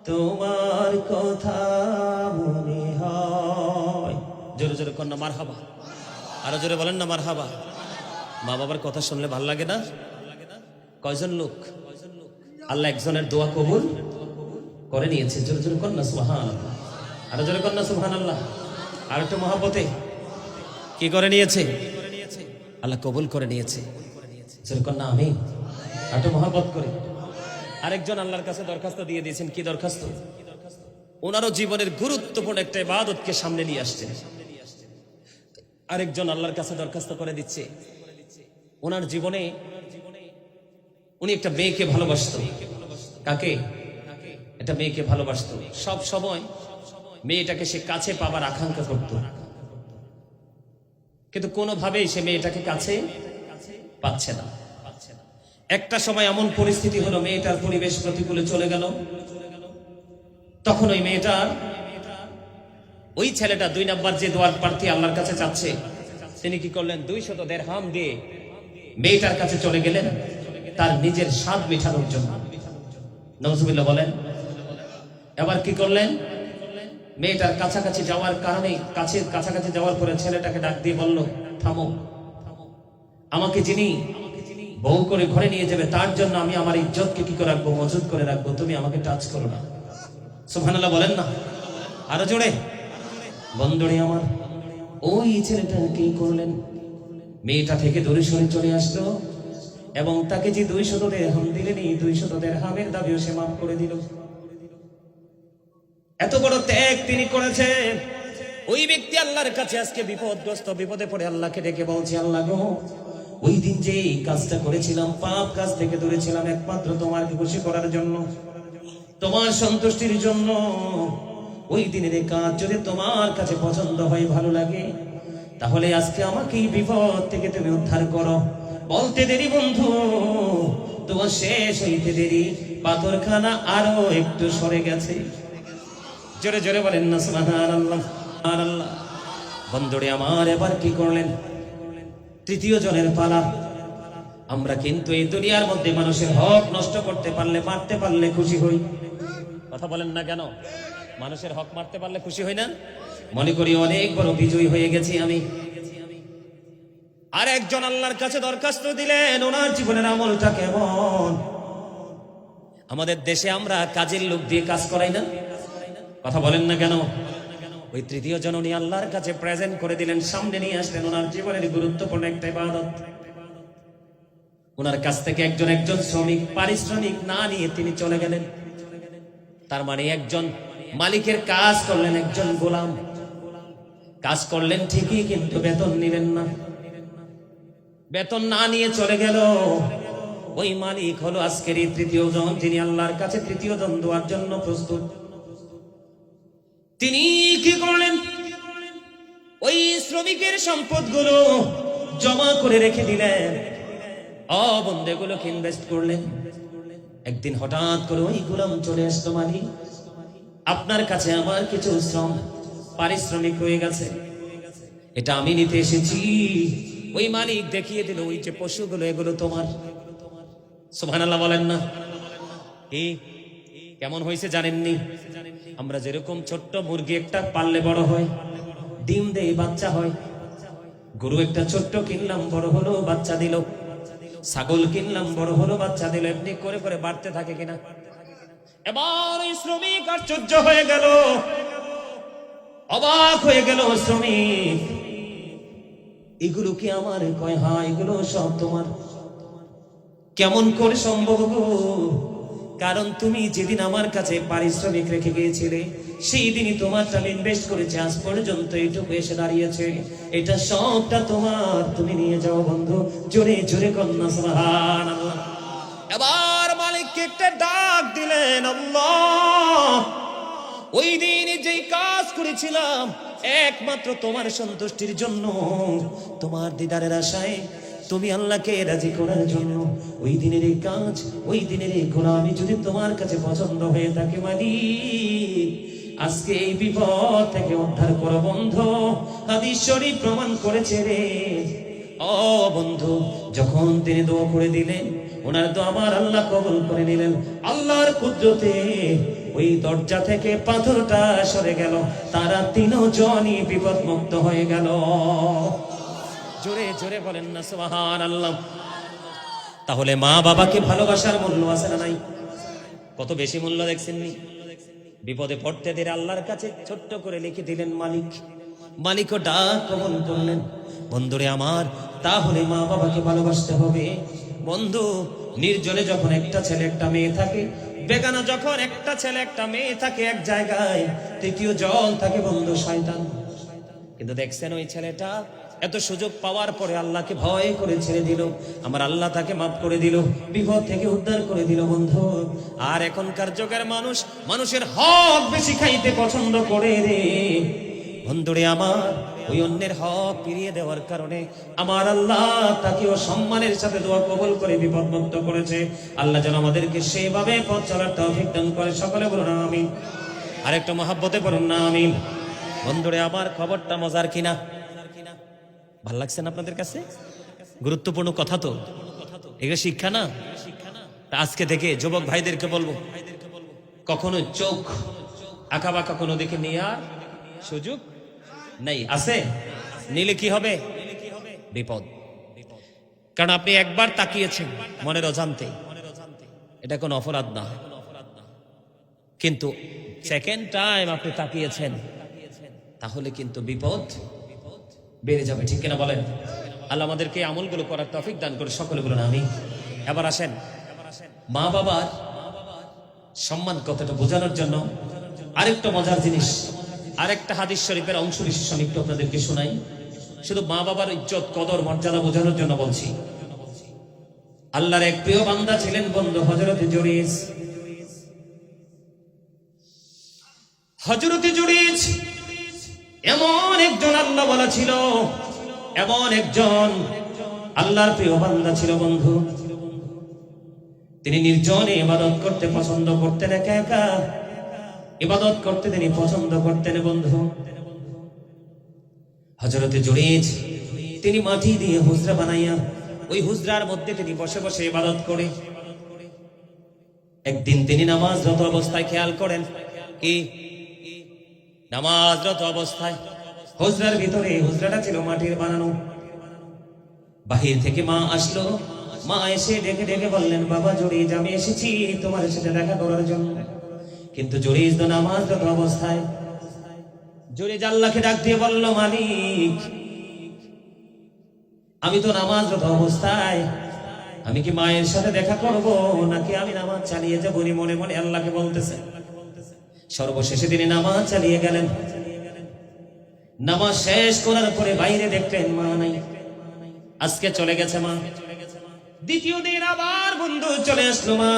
তোমার কথা মনে হয়। জোরে জোরে কন্যা মারহাবা, আরো জোরে বলেন না মারহাবা। মা বাবার কথা শুনলে ভাল লাগে না? কয়জন লোক আল্লাহ একজনের দোয়া কবুল করে নিয়েছে? জোরে জোরে কন্যা সুবহানাল্লাহ, আরো জোরে কন্যা সুবহানাল্লাহ। আর একটু মহব্বতে কি করে নিয়েছে? আল্লাহ কবুল করে নিয়েছে। জোরে কন্যা আমিন। আর একটু মহব্বত করে আরেকজন আল্লাহর কাছে দরখাস্ত দিয়ে দিয়েছেন। কি দরখাস্ত? ওনারও জীবনের গুরুত্বপূর্ণ একটা ইবাদতকে সামনে নিয়ে আসছেন। আরেকজন আল্লাহর কাছে দরখাস্ত করে দিচ্ছে, ওনার জীবনে উনি একটা মেয়েকে ভালোবাসতো। কাকে? একটা মেয়েকে ভালোবাসতো। সব সময় মেয়েটাকে সে কাছে পাবার আকাঙ্ক্ষা করত, কিন্তু কোনোভাবেই সে মেয়েটাকে কাছে পাচ্ছে না। একটা সময় এমন পরিস্থিতি হলো, মেয়েটার পরিবেশ প্রতিকূলে চলে গেল। তখন ওই মেয়েটার ওই ছেলেটা 2 নাম্বার যে দোয়ার প্রার্থী আল্লাহর কাছে চাচ্ছে, তিনি কি করলেন? 200 দিরহাম দিয়ে মেয়েটার কাছে চলে গেলেন তার নিজের স্বাদ মেটানোর জন্য। নাউজুবিল্লাহ বলেন। এবার কি করলেন? মেয়েটার কাছাকাছি যাওয়ার কারণে, কাছাকাছি যাওয়ার পরে ছেলেটাকে ডাক দিয়ে বলল, থামো, আমাকে যিনি বউ করে ঘরে নিয়ে যাবে তার জন্য আমি আমার ইজ্জতকে কি করে রাখবো? মজুদ করে রাখবো। তুমি আমাকে টাচ করো না। সুবহানাল্লাহ বলেন না, আরো জোরে। বন্ধুরে আমার, ওই ছেলেটা কি করলেন? মেয়েটা থেকে দূরে সরে চলে আসলো এবং তাকে যে 200 দিরহাম দিলেন, এই 200 দিরহামের দাবিও সে মাফ করে দিল। এত বড় ত্যাগ তিনি করেছেন। ওই ব্যক্তি আল্লাহর কাছে আজকে বিপদগ্রস্ত, বিপদে পড়ে আল্লাহকে ডেকে বলছে, আল্লাহ গো, ওই দিন যে এই কাজটা করেছিলাম, পাপ কাজ থেকে দূরে ছিলাম একমাত্র তোমাকে খুশি করার জন্য, তোমার সন্তুষ্টির জন্য। ওই দিনের এই কাজ যদি তোমার কাছে পছন্দ হয়, ভালো লাগে, তাহলে আজকে আমাকে এই বিপদ থেকে তুমি উদ্ধার করো। বলতে দেরি বন্ধু, তোমার শেষ হইতে দেরি, পাথরখানা আরো একটু সরে গেছে। জোরে জোরে বলেন না সুবহানাল্লাহ, সুবহানাল্লাহ। বন্ধুরে আমার, এবার কি করলেন? তৃতীয় জনের পালা। আমরা কিন্তু এই দুনিয়ার মধ্যে মানুষের হক নষ্ট করতে পারলে, মারতে পারলে খুশি হই। কথা বলেন না কেন? মানুষের হক মারতে পারলে খুশি হই না? মনে করি অনেক বড় বিজয়ী হয়ে গেছি আমি। আর একজন আল্লাহর কাছে দরখাস্ত দিলেন, ওনার জীবনের আমলটা কেমন? আমাদের দেশে আমরা কাজের লোক দিয়ে কাজ করাই না। কথা বলেন না কেন? ওই তৃতীয় জন উনি আল্লাহর কাছে প্রেজেন্ট করে দিলেন, সামনে নিয়ে আসলেন ওনার জীবনের গুরুত্বপূর্ণ একটা ইবাদত। ওনার কাছ থেকে একজন শ্রমিক পারিশ্রমিক না নিয়ে তিনি চলে গেলেন। তার মানে একজন মালিকের কাজ করলেন, একজন গোলাম কাজ করলেন ঠিকই, কিন্তু বেতন নিলেন না। বেতন না নিয়ে চলে গেল। ওই মালিক হলো আজকের এই তৃতীয় জন, যিনি আল্লাহর কাছে তৃতীয় জন দেওয়ার জন্য প্রস্তুত। তিনি কি করলেন? ওই শ্রমিকের সম্পদগুলো জমা করে রেখে দিলেন, অবন্দেগুলোকে ইনভেস্ট করলেন। একদিন হঠাৎ করে ওই গোলাম চলে আসতো, মালিক, আপনার কাছে আমার কিছু শ্রম পারিশ্রমিক হয়ে গেছে, এটা আমি নিতে এসেছি। ওই মালিক দেখিয়ে দিল, ওই যে পশুগুলো, এগুলো তোমার। সুবহানাল্লাহ বলেন না? এই কেমন হয়েছে জানেননি? আমরা যেরকম ছোট্ট মুরগি একটা পাললে বড় হয়, ডিম দেয়, বাচ্চা হয়। গরু একটা ছোট্ট কিনলাম, বড় হলো, বাচ্চা দিল। ছাগল কিনলাম, বড় হলো, বাচ্চা দিল। এমনি করে করে বাড়তে থাকে কিনা? এবার ওই শ্রমিক আশ্চর্য হয়ে গেল, অবাক হয়ে গেল শ্রমিক। এগুলো কি আমার? কয় হ্যাঁ, এগুলো সব তোমার। কেমন করে সম্ভব গো? কারণ তুমি যেদিন আমার কাছে পারিশ্রমিক রেখে গিয়েছিলে, সেই দিনই তোমারটা আমি ইনভেস্ট করেছি, আজ পর্যন্ত এইটুকু এসে দাঁড়িয়েছে, এটা সবটা তোমার, তুমি নিয়ে যাও বন্ধু। জোরে জোরে কন্যা সুবহানাল্লাহ। এবার মালিককে একটা ডাক দিলেন, আল্লাহ, ওই দিন যেই কাজ করেছিলাম একমাত্র তোমার সন্তুষ্টির জন্য, তোমার দিদারের আশায়, তুমি আল্লাহকে রাজি করার জন্য, ওই দিনের এই কাজ, ওই দিনের এই গোলামি যদি তোমার কাছে পছন্দ হয়ে থাকে মালিক, আজকে এই বিপদ থেকে উদ্ধার করো বন্ধু। হাদিস শরীফ প্রমাণ করেছে রে ও বন্ধু, যখন তিনি দোয়া করে দিলেন, ওনার তো আমার আল্লাহ কবুল করে নিলেন। আল্লাহর কুদরতে ওই দরজা থেকে পাথরটা সরে গেল, তারা তিনজনই বিপদ মুক্ত হয়ে গেল। জোরে জোরে বলেন না সুবহানাল্লাহ। তাহলে মা বাবাকে ভালোবাসার মূল্য আছে না নাই? কত বেশি মূল্য দেখছেন নি? বিপদে পড়তে দেরি আল্লাহর কাছে ছোট্ট করে লিখে দিলেন মালিক, মালিকও ডাক কবুল করলেন। বন্ধুরে আমার, তাহলে মা বাবাকে ভালোবাসতে হবে বন্ধু। নির্জনে যখন একটা ছেলে একটা মেয়ে থাকে, বেগানা যখন একটা ছেলে একটা মেয়ে থাকে এক জায়গায়, তৃতীয় জন থাকে বন্ধু শয়তান। কিন্তু দেখছেন ওই ছেলেটা এত সুযোগ পাওয়ার পরে আল্লাহকে ভয় করে ছেড়ে দিল, আমার আল্লাহ তাকে মাফ করে দিল, বিপদ থেকে উদ্ধার করে দিল বন্ধু। আর এখনকার যুগের মানুষ মানুষের হক বেশি খাইতে পছন্দ করে রে বন্ধুরে আমার। ওই অন্যের হক ফিরিয়ে দেওয়ার কারণে আমার আল্লাহ তাকেও সম্মানের সাথে দোয়া কবুল করে বিপদ মুক্ত করেছে। আল্লাহ যেন আমাদেরকে সেভাবে পথ চলার তৌফিক দান করে। সকলে বলুন আমিন। আরেকটা মহাব্বতে বলুন না আমিন। বন্ধুরে আমার, খবরটা মজার কিনা? ভাল লাগছে না আপনাদের কাছে? গুরুত্বপূর্ণ কথা তো, এগুলো শিক্ষা না? আজকে থেকে যুবক ভাইদেরকে বলবো, কখনো চোখ আঁকা বাঁকা কোনো দিকে নেওয়ার সুযোগ নাই। আছে নিলে কি হবে? বিপদ। কারণ আপনি একবার তাকিয়েছেন মনের অজান্তে, এটা কোনো অপরাধ না। কিন্তু সেকেন্ড টাইম আপনি তাকিয়েছেন, তাহলে কিন্তু বিপদ বেড়ে যাবে। ঠিক কিনা বলেন? আল্লাহ আমাদেরকে আমলগুলো করার তৌফিক দান করে। সকলে বলুন আমি। এবার আসেন মা বাবার সম্মান কতটা বোঝানোর জন্য আরেকটা মজার জিনিস, আরেকটা হাদিস শরীফের অংশ বিশেষ আমি একটু আপনাদেরকে শোনাই। শুধু মা বাবার ইজ্জত কদর মর্যাদা বোঝানোর জন্য বলছি। আল্লাহর এক প্রিয় বান্দা ছিলেন বন্ধু, হযরত জুরাইজ। হযরত জুরাইজ এমন একজন আল্লাহ বলা ছিল, এমন একজন আল্লাহর প্রিয় বান্দা ছিল বন্ধু। তিনি নির্জনে ইবাদত করতে পছন্দ করতেন, একা একা ইবাদত করতে তিনি পছন্দ করতেন বন্ধু। হযরত জুরাইজ তিনি মাটি দিয়ে হুজরা বানাইয়া ওই হুজরার মধ্যে তিনি বসে বসে ইবাদত করে। একদিন তিনি নামাজরত অবস্থায় খেয়াল করেন, কি নামাজরত অবস্থায় হুজরার ভিতরে, হুজরাটা ছিল মাটির বানানো। বাহির থেকে মা আসলো, মা এসে ডেকে ডেকে বললেন, বাবা জুরাইজ, আমি এসেছি তোমার সাথে দেখা করার জন্য। কিন্তু জুরাইজ তো নামাজরত অবস্থায়। জুরাইজ আল্লাহকে ডাক দিয়ে বলল, মালিক, আমি তো নামাজরত অবস্থায়, আমি কি মায়ের সাথে দেখা করব নাকি আমি নামাজ চালিয়ে যাবো? মনে মনে আল্লাহকে বলতেছে। সর্বশেষে তিনি নামাজ চালিয়ে গেলেন। নামাজ শেষ করার পরে বাইরে দেখলেন মা নাই, আজকে চলে গেছে মা। দ্বিতীয় দিন আবার বন্ধু চলে আসলো মা।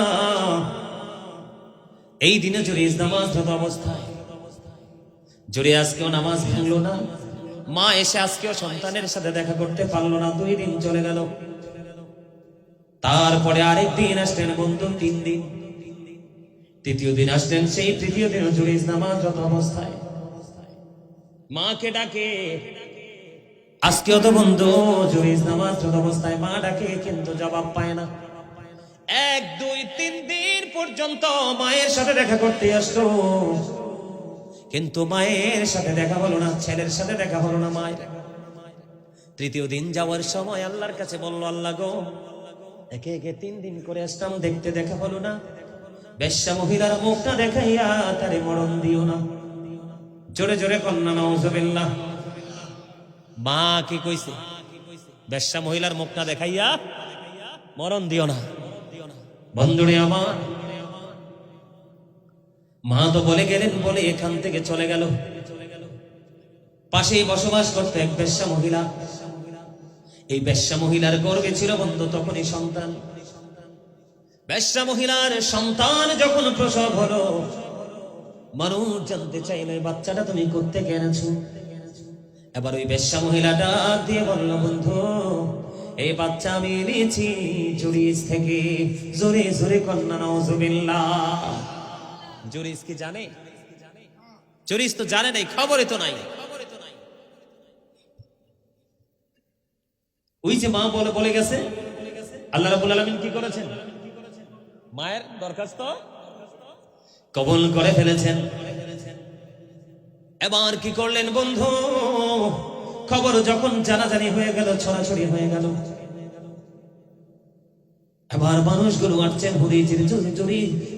এই দিনে জুরাইজ নামাজরত অবস্থায়। জুরাইজ আজকেও নামাজ ভাঙলো না। মা এসে আজকেও সন্তানের সাথে দেখা করতে পারলো না। 2 দিন চলে গেল। তারপরে আরেক দিন আসলেন বন্ধু, 3 দিন। তৃতীয় দিন আসলেন, সেই তৃতীয় দিন জুরাইজ নামাজরত অবস্থায়। মাকে ডাকে, আজকেও তো বন্ধু জুরাইজ নামাজরত অবস্থায়। মা ডাকে কিন্তু জবাব পায় না। 1, 2, 3 দিন পর্যন্ত মায়ের সাথে দেখা করতে আসলো, কিন্তু মায়ের সাথে দেখা হলো না, ছেলের সাথে দেখা হলো না মায়ের। তৃতীয় দিন যাওয়ার সময় আল্লাহর কাছে বলল, আল্লাহ গো, একে একে 3 দিন করে আসলাম, দেখতে দেখা হলো না। বেশ্যা মহিলার মুখটা দেখাইয়া তারে মরণ দিও না। জোরে জোরে কন্যা নাউজুবিল্লাহ। মা কি কইছে? বেশ্যা মহিলার মুখটা দেখাইয়া মরণ দিও না। বন্ধুরে আমার, মা তো বলে গেলেন, বলে এখান থেকে চলে গেল। পাশেই বসবাস করতে এক বেশ্যা মহিলা। এই বেশ্যা মহিলার গর্ভে ছিল বন্ধু তখনই সন্তান। বেশ্যা মহিলার সন্তান যখন প্রসব হলো, মানুষ জানতে চাইলে, বাচ্চাটা তুমি কোত্থেকে এনেছো? এবার ওই বেশ্যা মহিলা ডাক দিয়ে বলল, বন্ধু, এই বাচ্চা আমি এনেছি জুরাইজ থেকে। জোরে জোরে কন্যা নাউজুবিল্লাহ। জুরাইজ কি জানে? জুরিস তো জানে নাই, খবরে তো নাই। ওই যে মা বলে গেছে, আল্লাহ রাব্বুল আলামিন কি করেছেন? মায়ের দরখাস্ত কবুল করে ফেলেছেন। এবার কি করলেন বন্ধু? খবর যখন জানাজানি হয়ে গেল, ছড়াছড়ি হয়ে গেল, এবার মানুষগুলো আসছেন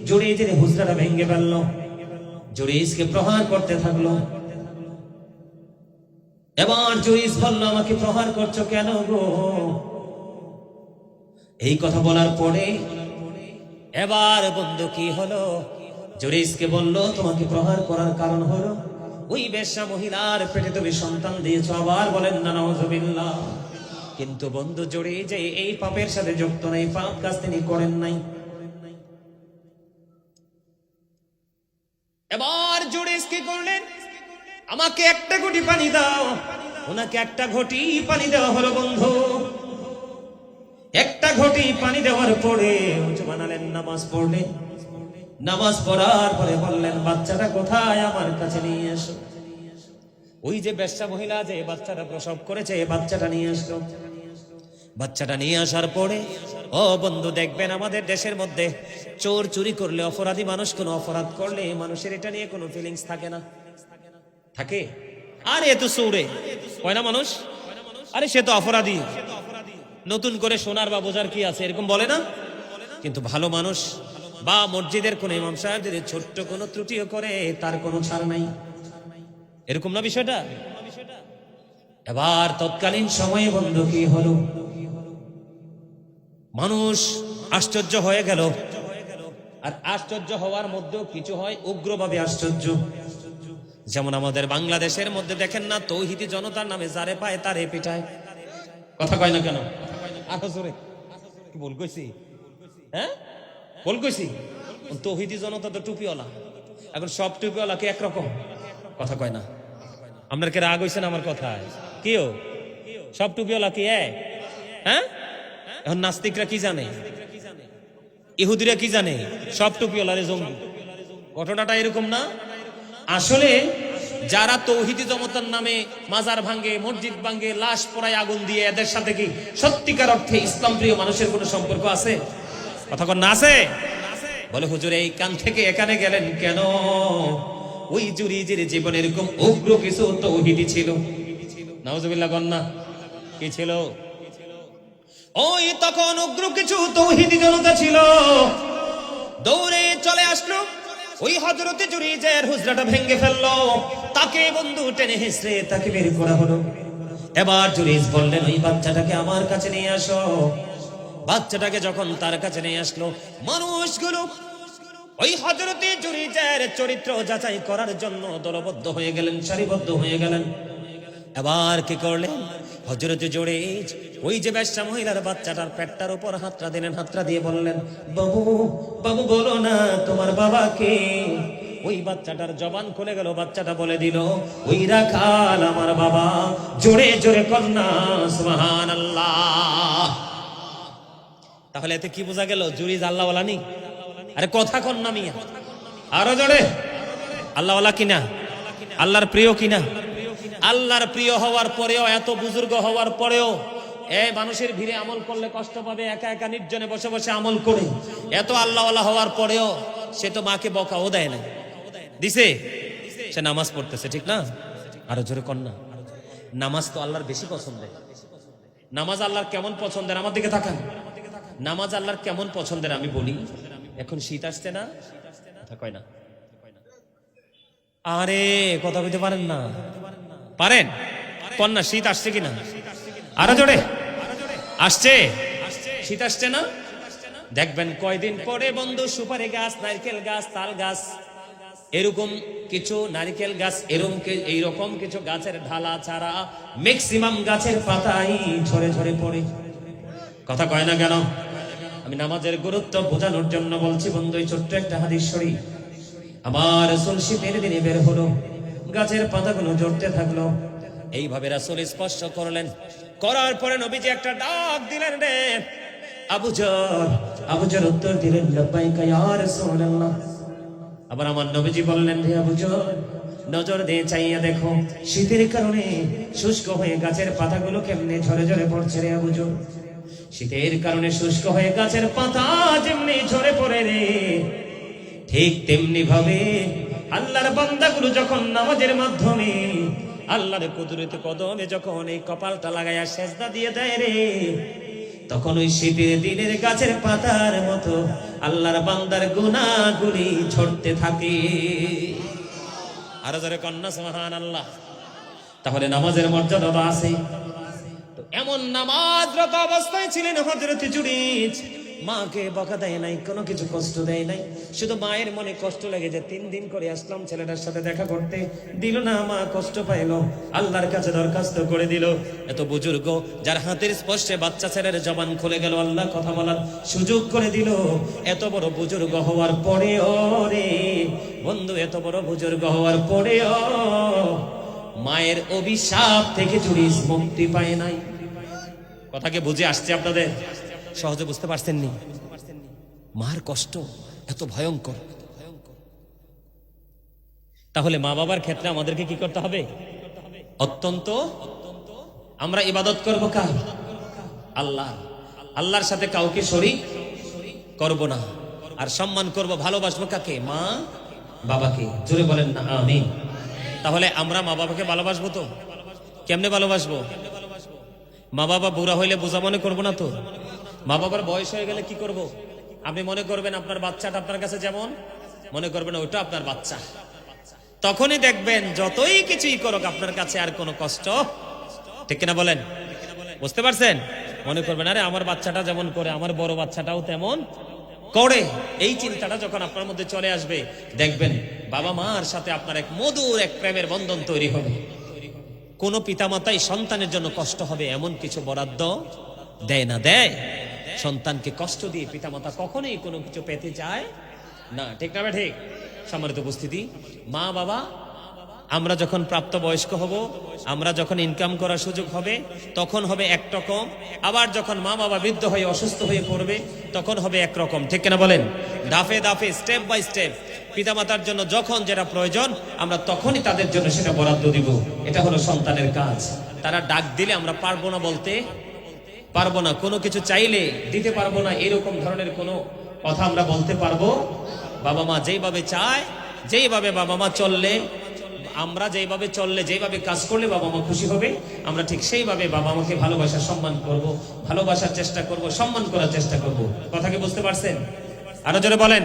জুরিজের হুজরাটা ভেঙে ফেলল, জুরিজকে প্রহার করতে থাকলো। এবার জুরিজ বলল, আমাকে প্রহার করছো কেন গো? এই কথা বলার পরে এবার বন্ধু কি হলো? জুরিজকে বলল, তোমাকে প্রহার করার কারণ হলো ওই বেশ্যা মহিলার পেটে তুমি সন্তান দিয়েছো। আবার বলেন না নাউযুবিল্লাহ। কিন্তু বন্ধু জুরিজ এই পাপের সাথে যুক্ত নাই, পাপ কাজ তিনি করেন নাই। এবার জুরিজ কি করলেন? আমাকে একটা ঘটি পানি দাও। ওনাকে একটা ঘটি পানি দেওয়া হলো বন্ধু। একটা ঘটি পানি দেওয়ার পরে উঁচু বানালেন, নামাজ পড়লেন। নামাজ পড়ার পরে বললেন, বাচ্চাটা কোথায়? আমার কাছে নিয়ে এসো। ওই যে বেশ্যা মহিলা যে বাচ্চাটা প্রসব করেছে, এই বাচ্চাটা নিয়ে আসলো। বাচ্চাটা নিয়ে আসার পরে ও বন্ধু দেখবেন আমাদের দেশের মধ্যে চোর চুরি করলে, অপরাধী মানুষ কোনো অপরাধ করলে মানুষের এটা নিয়ে কোনো ফিলিংস থাকে না? থাকে? আরে এ তো চোরে কয় না মানুষ, আরে সে তো অপরাধী, নতুন করে শোনার বা বোঝার কি আছে, এরকম বলে না? কিন্তু ভালো মানুষ বা মসজিদের কোন ইমাম সাহেব যদি ছোট্ট কোনো ত্রুটিও করে, তার কোনো ছাড় নাই। এরকম না বিষয়টা? এবার তৎকালীন সময়ে বন্ধু কি হলো? মানুষ আশ্চর্য হয়ে গেল। আর আশ্চর্য হওয়ার মধ্যেও কিছু হয় উগ্রভাবে আশ্চর্য। যেমন আমাদের বাংলাদেশের মধ্যে দেখেন না, তৌহিদি জনতার নামে যারে পায় তারে পিটায়। কথা কয় না কেন? আরো জোরে কি বল কইছি? হ্যাঁ বল কইছি। তৌহিদি জনতা তো টুপিওয়ালা, এখন সব টুপিওয়ালা কি একরকম? কথা কয় না। আপনার কে রাগ হইছেন আমার কথায়? কিও সব টুপিওয়ালা কি এক? হ্যাঁ, এখন নাস্তিকরা কি জানে, ইহুদিরা কি জানে? সব টুপিওয়ালারে জঙ্গি। ঘটনাটা এরকম না? আসলে যারা তৌহিদি জনতার নামে মাজার ভাঙ্গে, মসজিদ ভাঙ্গে, লাশ পোড়ায় আগুন দিয়ে, এদের সাথে কি সত্যিকার অর্থে ইসলাম প্রিয় মানুষের কোনো সম্পর্ক আছে? কথা কন না আছে? বলে হুজুর এই কান থেকে এখানে গেলেন কেন? ওই জুরিজের জীবনে এরকম উগ্র কিছু তৌহিদি ছিল। নাউজুবিল্লাহ কন না। কি ছিল? ওই তখন উগ্র কিছু তৌহিদি জনতা ছিল। দৌড়ে চলে আসলো, ওই হযরতে জুরিজের হুজরাটা ভেঙে ফেললো। তাকে বন্ধু টেনে হিঁচড়ে তাকে বের করা হলো। এবার জুরিজ বললেন, ওই বাচ্চাটাকে আমার কাছে নিয়ে আসো। বাচ্চাটাকে যখন তার কাছে নিয়ে আসলো, মানুষগুলো ওই হযরতে জুরিজের চরিত্র যাচাই করার জন্য দলবদ্ধ হয়ে গেলেন, সারিবদ্ধ হয়ে গেলেন। এবার কি করলেন? হযরতে জুরিজ ওই যে বেশ্যা মহিলার বাচ্চাটার পেটটার উপর হাতটা দিলেন, হাতটা দিয়ে বললেন, বাবু বাবু বলো না তোমার বাবা কে? ওই বাচ্চাটার জবান খুলে গেল। বাচ্চাটা বলে দিল, ওই রাখাল আমার বাবা। জোরে জোরে কন্যা সুবহানাল্লাহ। তাহলে এতে কি বোঝা গেল? জুরিজ আল্লাহওয়ালা নি? আরে কথা কন্যা মিয়া, আরো জোরে। আল্লাহওয়ালা কিনা? আল্লাহর প্রিয় কিনা? আল্লাহর প্রিয় হওয়ার পরেও, এত বুজুর্গ হওয়ার পরেও, মানুষের ভিড়ে আমল করলে কষ্ট পাবে, একা একা নির্জনে বসে বসে আমল করে, এত আল্লাহওয়ালা হওয়ার পরেও সে তো মাকে বকাও দেয় না, দিছে? সে নামাজ পড়তেছে, ঠিক না? আরো জোরে কন্যা। নামাজ তো আল্লাহর বেশি পছন্দের। নামাজ আল্লাহর কেমন পছন্দের? আমার দিকে তাকান। নামাজ আল্লাহর কেমন পছন্দের আমি বলি। এখন শীত আসছে না? কথা কয় না। আরে কথা বলতে পারেন না? পারেন? কন্যা শীত আসছে কিনা? আরো জোরে। আসছে? শীত আসছে না? দেখবেন কয়দিন পরে বন্ধু সুপারি গাছ, নারকেল গাছ, তাল গাছ, এরকম কিছু নারকেল গাছ, এইরকম কিছু গাছের ঢালা ছাড়া ম্যাক্সিমাম গাছের পাতাই ঝরে ঝরে পড়ে। কথা কয় না কেন? আমি নামাজের গুরুত্ব বোঝানোর জন্য বলছি বন্ধু। এই ছোট্ট একটা হাদিস শরীফ। আমার রাসূল শীতের দিনে বের হলো, গাছের পাতাগুলো ঝরতে থাকলো। এইভাবে রাসূল স্পর্শ করলেন, করার পরে নবীজি একটা ডাক দিলেন, রে আবু যর। আবু যর উত্তর দিলেন, লাব্বাইকা ইয়া রাসূলুল্লাহ। আবার আমার নবীজি বললেন, রে আবু যর, নজর দিয়ে চাইয়া দেখো শীতের কারণে শুষ্ক হয়ে গাছের পাতাগুলো কেমনে ঝরে ঝরে পড়ছে রে আবুজো। শীতের কারণে শুষ্ক হয়ে গাছের পাতা যেমনি ঝরে পড়ে রে, ঠিক তেমনি ভাবে আল্লাহর বান্দাগুলো যখন নামাজের মাধ্যমে আল্লাহর কুদরতে কদমে যখন এই কপালটা লাগাইয়া সেজদা দিয়ে দেয় রে, তখন ওই শীতের দিনের গাছের পাতার মতো আল্লাহর বান্দার গুনাহগুলি ঝরতে থাকে। আরো জোরে কন্যা সুবহানাল্লাহ। তাহলে নামাজের মর্যাদা তো আছে। তো এমন নামাজরত অবস্থায় ছিলেন হযরত জুরিজ। মাকে বকা দেয় নাই, কোনো কিছু কষ্ট দেয় নাই, শুধু মায়ের মনে কষ্ট লেগে যে 3 দিন করে আসলাম ছেলেটার সাথে দেখা করতে, দিল না, মা কষ্ট পাইল, আল্লাহর কাছে দরখাস্ত করে দিল। এত বুজুর্গ যার হাতের স্পর্শে বাচ্চা ছেলের জবান খুলে গেল, আল্লাহ কথা বলার সুযোগ করে দিল। এত বড় বুজুর্গ হওয়ার পরেও রে বন্ধু, এত বড় বুজুর্গ হওয়ার পরেও মায়ের অভিশাপ থেকে জুরিজ মুক্তি পায় নাই। কথাকে বুঝে আসছে আপনাদের? সহজে বুঝতে পারছেন নি? মার কষ্ট এত ভয়ঙ্কর। তাহলে মা বাবার ক্ষেত্রে আমাদেরকে কি করতে হবে? অত্যন্ত আমরা ইবাদত করব কার? আল্লাহ। আল্লাহর সাথে কাউকে শরীক করব না, আর সম্মান করব, ভালোবাসবো কাকে? মা বাবাকে। জোরে বলেন না আমিন। তাহলে আমরা মা বাবাকে ভালোবাসবো তো? কেমনে ভালোবাসবো? মা বাবা বুড়া হইলে বোঝা মনে করবো না তো? মা বাবার বয়স হয়ে গেলে কি করব? আপনি মনে করবেন আপনার বাচ্চাটা আপনার কাছে যেমন, মনে করবেন ওটা আপনার বাচ্চা। তখনই দেখবেন যতই কিছুই করুক আপনার কাছে আর কোনো কষ্ট, ঠিক কিনা বলেন? বুঝতে পারছেন? মনে করবেন আরে আমার বাচ্চাটা যেমন করে আমার বড় বাচ্চাটাও তেমন করে। এই চিন্তাটা যখন আপনার মধ্যে চলে আসবে, দেখবেন বাবা মার সাথে আপনার এক মধুর এক প্রেমের বন্ধন তৈরি হবে। কোন পিতামাতাই সন্তানের জন্য কষ্ট হবে এমন কিছু বরাদ্দ দেয় না। দেয়? সন্তানকে কষ্ট দিয়ে পিতামাতা কখনোই কোনো কিছু পেতে চায় না, ঠিক না? ঠিক। সম্মানিত উপস্থিতি, মা বাবা আমরা যখন প্রাপ্তবয়স্ক হব, আমরা যখন ইনকাম করার সুযোগ হবে, তখন হবে একরকম, আবার যখন মা বাবা বৃদ্ধ হয়ে অসুস্থ হয়ে পড়বে তখন হবে একরকম, ঠিক কিনা বলেন? ধাপে ধাপে স্টেপ বাই স্টেপ পিতামাতার জন্য যখন যেটা প্রয়োজন আমরা তখনই তাদের জন্য সেটা বরাদ্দ দিব। এটা হলো সন্তানের কাজ। তারা ডাক দিলে আমরা পারবো না বলতে পারবো না, কোনো কিছু চাইলে দিতে পারবো না, এরকম ধরনের কোনো কথা আমরা বলতে পারবো? বাবা মা যেইভাবে চায়, যেইভাবে বাবা মা চললে, আমরা যেইভাবে চললে, যেইভাবে কাজ করলে বাবা মা খুশি হবে, আমরা ঠিক সেইভাবে বাবা মাকে ভালোবাসার সম্মান করব, ভালোবাসার চেষ্টা করব, সম্মান করার চেষ্টা করব। কথা কি বুঝতে পারছেন? আরো জোরে বলেন।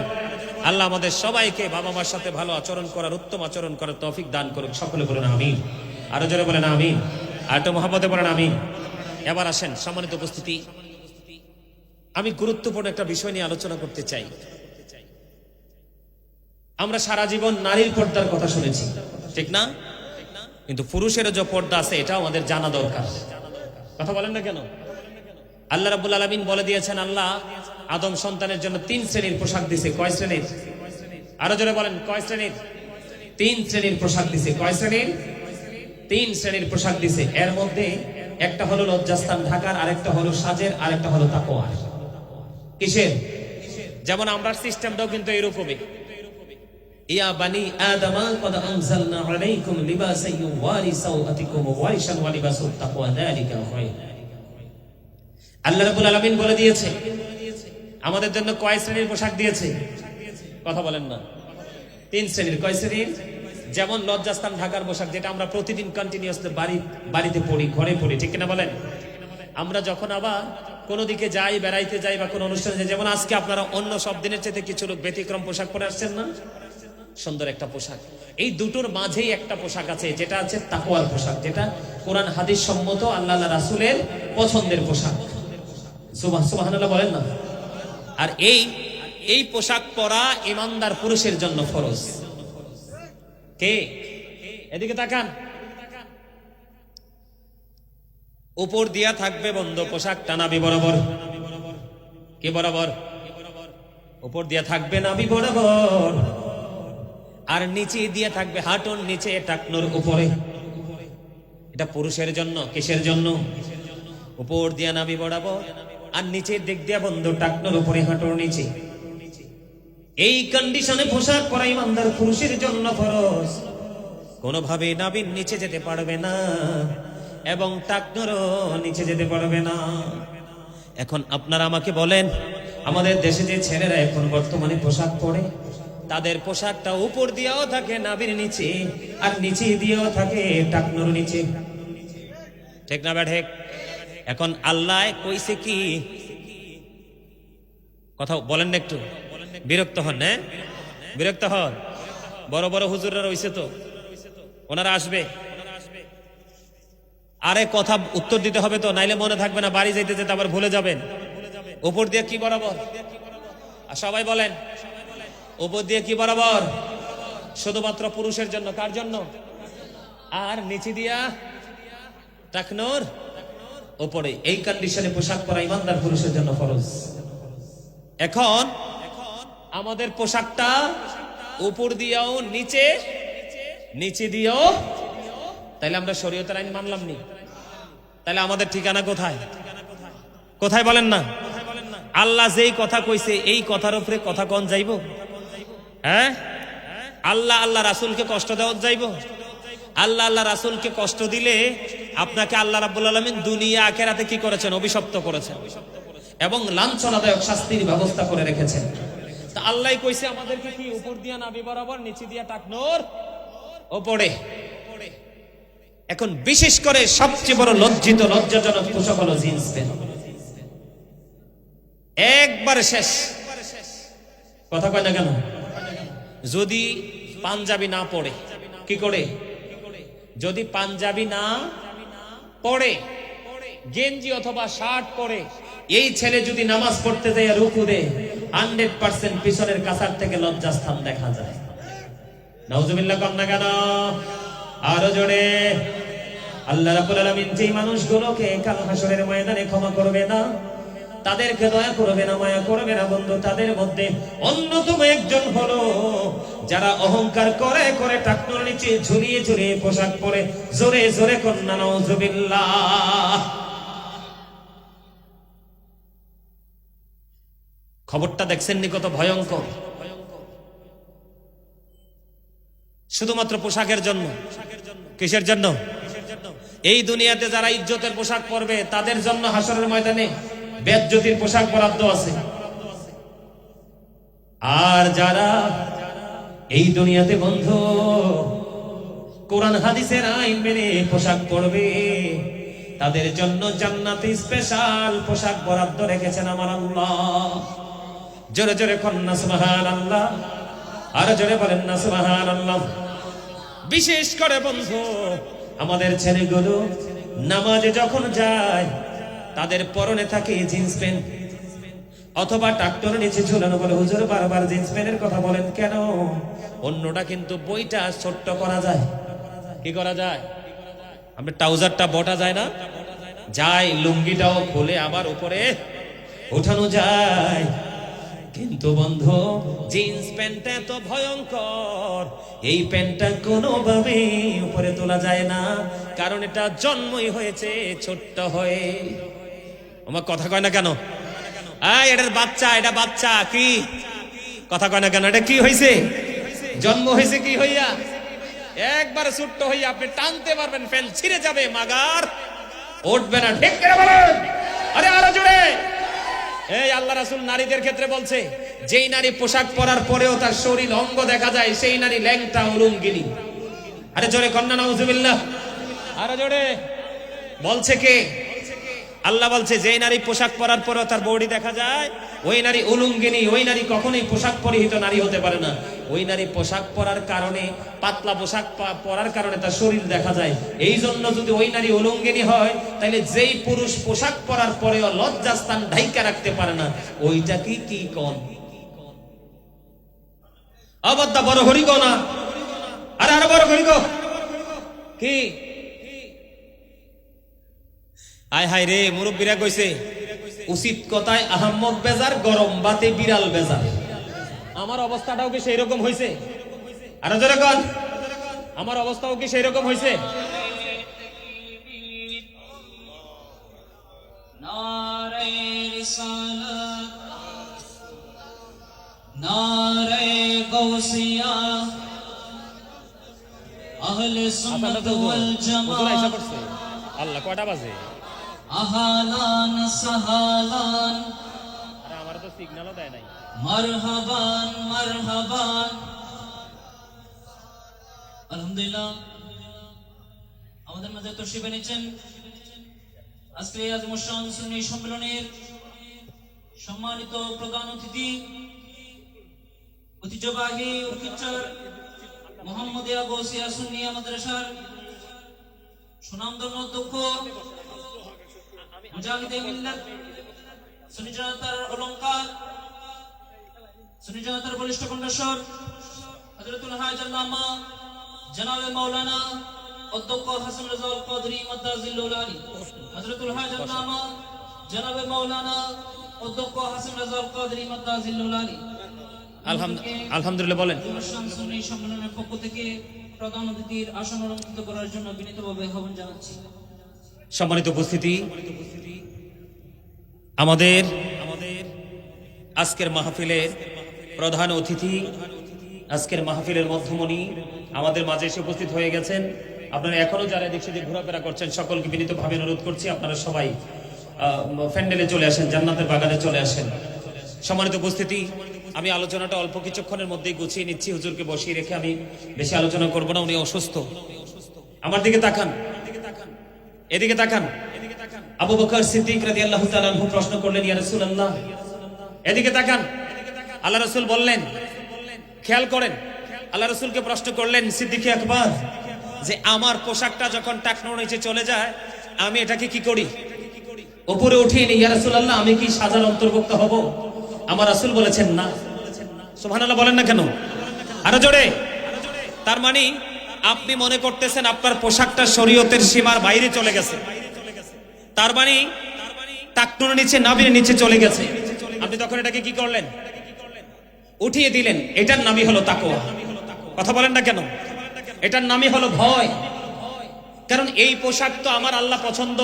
আল্লাহ আমাদের সবাইকে বাবা মার সাথে ভালো আচরণ করার, উত্তম আচরণ করার তৌফিক দান করুক। সকলে বলেন আমিন। আরো জোরে বলেন আমিন। আর তো মহব্বতে বলেন আমিন। এবার আসেন সম্মানিত উপস্থিতি, আমি গুরুত্বপূর্ণ একটা বিষয় নিয়ে আলোচনা করতে চাই। আমরা সারা জীবন নারীর পর্দার কথা শুনেছি, ঠিক না? কিন্তু পুরুষেরও যে পর্দা আছে এটাও আমাদের জানা দরকার। কথা বলেন না কেন? আল্লাহ রাব্বুল আলামিন বলে দিয়েছেন, আল্লাহ আদম সন্তানের জন্য 3 শ্রেণীর পোশাক দিয়েছে। কয় শ্রেণীর? আরো জোরে বলেন, কয় শ্রেণীর? 3 শ্রেণীর পোশাক দিয়েছে। কয় শ্রেণীর? 3 শ্রেণীর পোশাক দিয়েছে। এর মধ্যে একটা হলো লজ্জাস্থান ঢাকার, আরেকটা হলো সাজের, আরেকটা হলো তাকওয়ার। কিসের? যেমন আমরা সিস্টেমটাও কিন্তু এরকমই। ইয়া বানি আদম قد انزلنا عليكم لباسا يواري سوءاتكم وورشا ولباس التقوى ذلك خير। আল্লাহ রাব্বুল আলামিন বলে দিয়েছে আমাদের জন্য কয় শ্রেণীর পোশাক দিয়েছে? কথা বলেন না। 3 শ্রেণীর। কয় শ্রেণীর? যেমন লজ্জাস্থান ঢাকার পোশাক, যেটা আমরা প্রতিদিন কন্টিনিউয়াসলি বাড়িতে পড়ি, ঘরে পড়ি, ঠিক কিনা বলেন? আমরা যখন আবার কোনো দিকে যাই, বেড়াইতে যাই বা কোনো অনুষ্ঠানে যাই, যেমন আজকে আপনারা অন্য সব দিনের চাইতে কিছু লোক ব্যতিক্রম পোশাক পরে আসছেন না? সুন্দর একটা পোশাক। এই দুটোর মাঝেই একটা পোশাক আছে, যেটা আছে তাকওয়ার পোশাক, যেটা কোরআন হাদিস সম্মত আল্লাহ রাসূলের পছন্দের পোশাক। সুবহানাল্লাহ বলেন না? আর এই পোশাক পরা ঈমানদার পুরুষের জন্য ফরজ। কে? এদিকে তাকান। উপর দিয়া থাকবে বন্ধ পোশাকটা নাভি বরাবর। কি বরাবর? উপর দিয়া থাকবে নাভি বরাবর, আর নিচে দিয়ে থাকবে হাঁটুর নিচে, টাকনুর উপরে। এটা পুরুষের জন্য। কিসের জন্য? উপর দিয়া নাভি বরাবর আর নিচের দিক দিয়া বন্ধ, টাকনুর উপরে, হাঁটুর নিচে। এই কন্ডিশনে পোশাক পরা ঈমানদার পুরুষের জন্য ফরজ। কোনোভাবে নাভির নিচে যেতে পারবে না এবং টাকনোরও নিচে যেতে পারবে না। এখন আপনারা আমাকে বলেন, আমাদের দেশে যে ছেলেরা এখন বর্তমানে পোশাক পরে, তাদের পোশাকটা উপর দিয়েও থাকে নাভির নিচে, আর নিচে দিয়েও থাকে টাকনোর নিচে, ঠিক না ব্যাঠিক? এখন আল্লাহ কইছে কি, কথা বলেন না একটু, বিরক্ত হন না? বিরক্ত হন? বড় বড় হুজুররা রইছে তো, ওনারা আসবে, আরে কথা উত্তর দিতে হবে তো, নাইলে মনে থাকবে না, বাড়ি যাইতে যেতে আবার ভুলে যাবেন। উপর দিয়ে কি বরাবর? আর সবাই বলেন, উপর দিয়ে কি বরাবর? শুধুমাত্র পুরুষের জন্য। কার জন্য? আর নিচে দিয়া টাকনোর উপরে। এই কন্ডিশনে পোশাক পরা ইমানদার পুরুষের জন্য ফরজ। এখন আমাদের পোশাকটা উপর দিয়েও নিচে, নিচে দিয়েও, তাইলে আমরা শরীয়তের আইন মানলাম নি? তাহলে আমাদের ঠিকানা কোথায়? কোথায় বলেন না? আল্লাহ যেই কথা কইছে এই কথার উপরে কথা কোন যাইব? হ্যাঁ, আল্লাহ আল্লাহ রাসূলকে কষ্ট দেওয়া যাইব? আল্লাহ আল্লাহ রাসূলকে কষ্ট দিলে আপনাকে আল্লাহ রাব্বুল আলামিন দুনিয়া আখিরাতে কি করেছেন? অভিশপ্ত করেছেন এবং লাঞ্ছনাদায়ক শাস্তির ব্যবস্থা করে রেখেছেন। তা আল্লাহই কইছে আমাদেরকে কি উপর দিয়া নাভি বরাবর, নিচে দিয়া টাকনোর উপরে। এখন বিশেষ করে সবচেয়ে বড় লজ্জিত লজ্জাজনক পোশাক হলো জিন্স প্যান্ট। একবার শেষ। কথা কয় না কেন? যদি পাঞ্জাবি না পড়ে, কি করে? যদি পাঞ্জাবি না পড়ে, গেঞ্জি অথবা শার্ট পরে এই ছেলে যদি নামাজ পড়তে যায় রুকু দেয়, 100% পিছনের কাছার থেকে লজ্জাস্থান দেখা যায়। নাউজুবিল্লাহ কন না কেন? আরো জোরে। আল্লাহ রাব্বুল আলামিন যেই মানুষগুলোকে কাল হাসরের ময়দানে ক্ষমা করবে না, তাদেরকে দয়া করবে না, মায়া করবে না বন্ধু, তাদের মধ্যে অন্যতম একজন হলো যারা অহংকার করে করে টাকনোর নিচে ঝুলিয়ে ঝুলিয়ে পোশাক পরে। জোরে জোরে কন্যা নাউজুবিল্লাহ। খবরটা দেখছেন নি? কত ভয়ঙ্কর। শুধুমাত্র পোশাকের জন্য। কিসের জন্য? এই দুনিয়াতে যারা ইজ্জতের পোশাক পরবে তাদের জন্য হাসরের ময়দানে বেজ্জতির পোশাক বরাদ্দ আছে। আর যারা এই দুনিয়াতে বন্ধু কোরআন হাদিসের আইন মেনে পোশাক পরবে, তাদের জন্য জান্নাতে স্পেশাল পোশাক বরাদ্দ রেখেছেন আমার আল্লাহ। জোরে জোরে কন্যা সুবহানাল্লাহ। আর জোরে বলেন না সুবহানাল্লাহ। বিশেষ করে বন্ধু আমাদের ছেলেগুলো নামাজে যখন যায় তাদের পরনে থাকে জিন্স প্যান্ট অথবা টাকটোর নিচে ঝুলানো। বলে হুজুর বারবার জিন্স প্যান্টের কথা বলেন কেন? অন্যটা কিন্তু বইটা ছোট্ট করা যায়। কি করা যায়? আমরা ট্রাউজারটা বটা যায় না? যায়। লুঙ্গিটাও খুলে আবার উপরে উঠানো যায়। কিন্তু বন্ধু জিন্স প্যান্টটা এত ভয়ঙ্কর, এই প্যান্টটা কোনোভাবে উপরে তোলা যায় না, কারণ এটা জন্মই হয়েছে ছোট্ট হয়ে। আমার কথা কয় না কেন? এটার বাচ্চা, এটা বাচ্চা। কি কথা কয় না কেন? এটা কি হয়েছে? জন্ম হয়েছে কি হইয়া? একবার ছোট্ট হইয়া আপনি টানতে পারবেন, প্যান্ট ছিঁড়ে যাবে, মাগার উঠবে না। ঠিক করে বলেন। আরে আরো জোরে। এই আল্লাহ রাসূল নারীদের ক্ষেত্রে বলছে, যেই নারী পোশাক পরার পরেও তার শরীর অঙ্গ দেখা যায় সেই নারী ল্যাংটা উলঙ্গিনী। আরে জোরে কন্যা নাউজুবিল্লাহ। আরে জোরে। বলছে কে? আল্লাহ বলছে যেই নারী পোশাক পরার পরেও তার বডি দেখা যায় ওই নারী উলঙ্গিনী। ওই নারী কখনোই পোশাক পরিহিত নারী হতে পারে না। ওই নারী পোশাক পরার কারণে, পাতলা পোশাক পরার কারণে তার শরীর দেখা যায়। এই জন্য যদি ওই নারী উলঙ্গিনী হয়, তাহলে যেই পুরুষ পোশাক পরার পরেও লজ্জাস্থান ঢাইকা রাখতে পারে না, ওইটা কি কোন অবদ্ধা বড় ঘড়ি গো না? আরে আরো বড় ঘড়ি গো। কি আয় হায় রে, মুরব্বীরা কইছে উচিত কথায় আহম্মদ বেজার, গরম বাতে বিড়াল বেজার। আমার অবস্থাটাও কি সেই রকম হয়েছে? আরো জোরে কোন। আমার অবস্থাও কি সেই রকম হয়েছে?
নারে রিসালাত, নারে গৌসিয়া, আহলে সুন্নাত ওয়াল জামাত
আল্লাহ কয়টা বাজে?
আহালান সাহালান
আরে আমার তো সিগন্যালও দেয় নাই।
মারহাবান মারহাবান। আলহামদুলিল্লাহ আমাদের মাঝে তশরিফ এনেছেন আজকে আজমুশান সুন্নি সম্মেলনের সম্মানিত প্রধান অতিথি, ঐতিহ্যবাহী উর্কিচার মোহাম্মদিয়া গৌসিয়া সুন্নিয়া মাদ্রাসার সুনামধন্য অধ্যক্ষ, মুজাহিদে মিল্লাত, সুন্নি জনতার অলংকার, সুন্নি জনতার বলিষ্ঠ কণ্ঠস্বর হযরতুল হাজ আল্লামা জনাবে মাওলানা অধ্যক্ষ হাসান রাজাউল কদরি মাদ্দাজিল্লুল আলী, হযরতুল হাজ আল্লামা জনাবে মাওলানা অধ্যক্ষ হাসান রাজাউল কদরি মাদ্দাজিল্লুল আলী।
আলহামদুলিল্লাহ বলেন।
সুন্নি সম্মেলনের পক্ষ থেকে প্রধান অতিথির আসন অলঙ্কৃত করার জন্য বিনীতভাবে আহ্বান জানাচ্ছি।
সম্মানিত উপস্থিতি, আমাদের আজকের মাহফিলের প্রধান অতিথি, আজকের মাহফিলের মধ্যমণি আমাদের মাঝে এসে উপস্থিত হয়ে গেছেন। আপনারা এখনো যারা এদিক সেদিক ঘোরাফেরা করছেন সকলকে বিনীতভাবে অনুরোধ করছি আপনারা সবাই প্যান্ডেলে চলে আসেন, জান্নাতের বাগানে চলে আসেন। সম্মানিত উপস্থিতি, আমি আলোচনাটা অল্প কিছুক্ষণের মধ্যেই গুছিয়ে নিচ্ছি। হুজুরকে বসিয়ে রেখে আমি বেশি আলোচনা করব না, উনি অসুস্থ। আমার দিকে তাকান, এদিকে তাকান। আবু বকর সিদ্দিক রাদিয়াল্লাহু তাআলা আনহু প্রশ্ন করলেন, ইয়া রাসূলুল্লাহ, এদিকে তাকান। আল্লাহ রাসূল বললেন, খেয়াল করেন, আল্লাহ রাসূলকে প্রশ্ন করলেন সিদ্দিক আকবর যে আমার পোশাকটা যখন টাকনোর নিচে চলে যায় আমি এটাকে কি করি? উপরে উঠিয়ে নিই। ইয়া রাসূলুল্লাহ, আমি কি সাজার অন্তর্ভুক্ত হব? আমার রাসূল বলেছেন না। সুবহানাল্লাহ বলেন না কেন? আরো জোরে। তার মানে আপনি মনে করতেছেন আপনার পোশাকটা শরীয়তের সীমার বাইরে চলে গেছে, তার মানে টাকনুর নিচে, নাভির নিচে চলে গেছে। আপনি তখন এটাকে কি করলেন? উঠিয়ে দিলেন। এটার নামই হলো তাকওয়া। কথা বলেন না কেন? এটার নামই হলো ভয়। কারণ এই পোশাক তো আমার আল্লাহ পছন্দ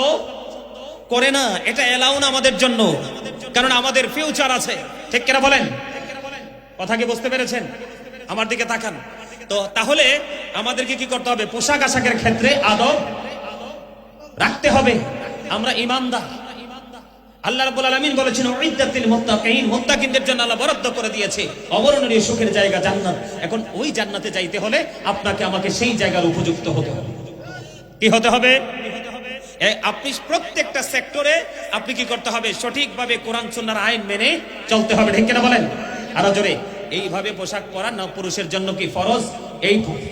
করে না, এটা এলাও না আমাদের জন্য, কারণ আমাদের ফিউচার আছে। ঠিক কিনা বলেন? কথা কি বুঝতে পেরেছেন? আমার দিকে তাকান। তো তাহলে আমাদেরকে কি করতে হবে? পোশাক আশাকের ক্ষেত্রে আদব রাখতে হবে। আমরা ঈমানদার। আল্লাহ রাব্বুল আলামিন বলেছেন উইদ্দাতিল মুত্তাকিন, মুত্তাকিনদের জন্য আল্লাহ বরাদ্দ করে দিয়েছে অবর্ণনীয় সুখের জায়গা জান্নাত। এখন ওই জান্নাতে যাইতে হলে আপনাকে আমাকে সেই জায়গার উপযুক্ত হতে হবে। কি হতে হবে? আপনি প্রত্যেকটা সেক্টরে আপনি কি করতে হবে? সঠিকভাবে কোরআন সুন্নাহর আইন মেনে চলতে হবে। ঠিক কিনা বলেন? আরো জোরে। এইভাবে পোশাক পরা না পুরুষের জন্য কি ফরজ?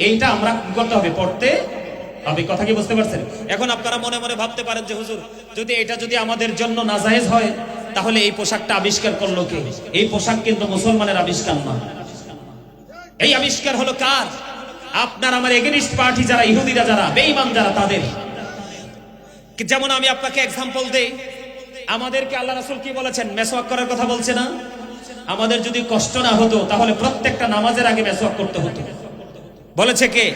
এইটা আমরা কি করতে হবে? পড়তে হবে। কথা কি বুঝতে পারছেন? এখন আপনারা মনে মনে ভাবতে পারেন যে হুজুর, যদি এটা যদি আমাদের জন্য নাজায়েজ হয় তাহলে এই পোশাকটা আবিষ্কার করলো কে? এই পোশাক কিন্তু মুসলমানের আবিষ্কার না। এই আবিষ্কার হলো কার? আপনার আমার এগেনিস্ট পার্টি যারা, ইহুদিরা যারা, বেঈমান যারা, তাদের। যেমন আমি আপনাকে এক্সাম্পল দেই, আমাদেরকে আল্লাহ রাসূল কি বলেছেন? মেসওয়াক করার কথা বলছে না? আমাদের যদি কষ্ট না হতো তাহলে প্রত্যেকটা নামাজের আগে মেসওয়াক করতে হতো। বলেছে কে?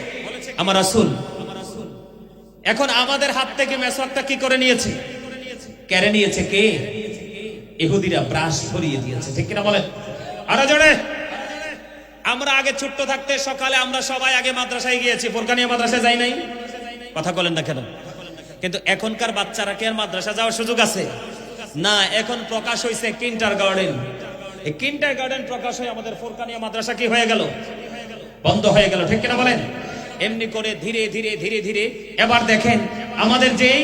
আমার রাসূল। এখন আমাদের হাত থেকে মেসওয়াকটা কি করে নিয়েছে? কেড়ে নিয়েছে কে? ইহুদিরা ব্রাশ ধরিয়ে দিয়েছে। ঠিক কিনা বলেন? আরো জোরে। আমরা আগে ছোট্ট থাকতে সকালে আমরা সবাই আগে মাদ্রাসায় গিয়েছি, বোরকানিয়া মাদ্রাসায় যাই নাই? কথা বলেন না কেন? কিন্তু এখনকার বাচ্চারা কি আর মাদ্রাসা যাওয়ার সুযোগ আছে? না। এখন প্রকাশ হয়েছে কিন্ডারগার্টেন। এই কিন্ডারগার্টেন প্রকাশ হয়ে আমাদের বোরকানিয়া মাদ্রাসা কি হয়ে গেল? বন্ধ হয়ে গেল। ঠিক কিনা বলেন? এমনি করে ধীরে ধীরে ধীরে ধীরে এবার দেখেন আমাদের যেই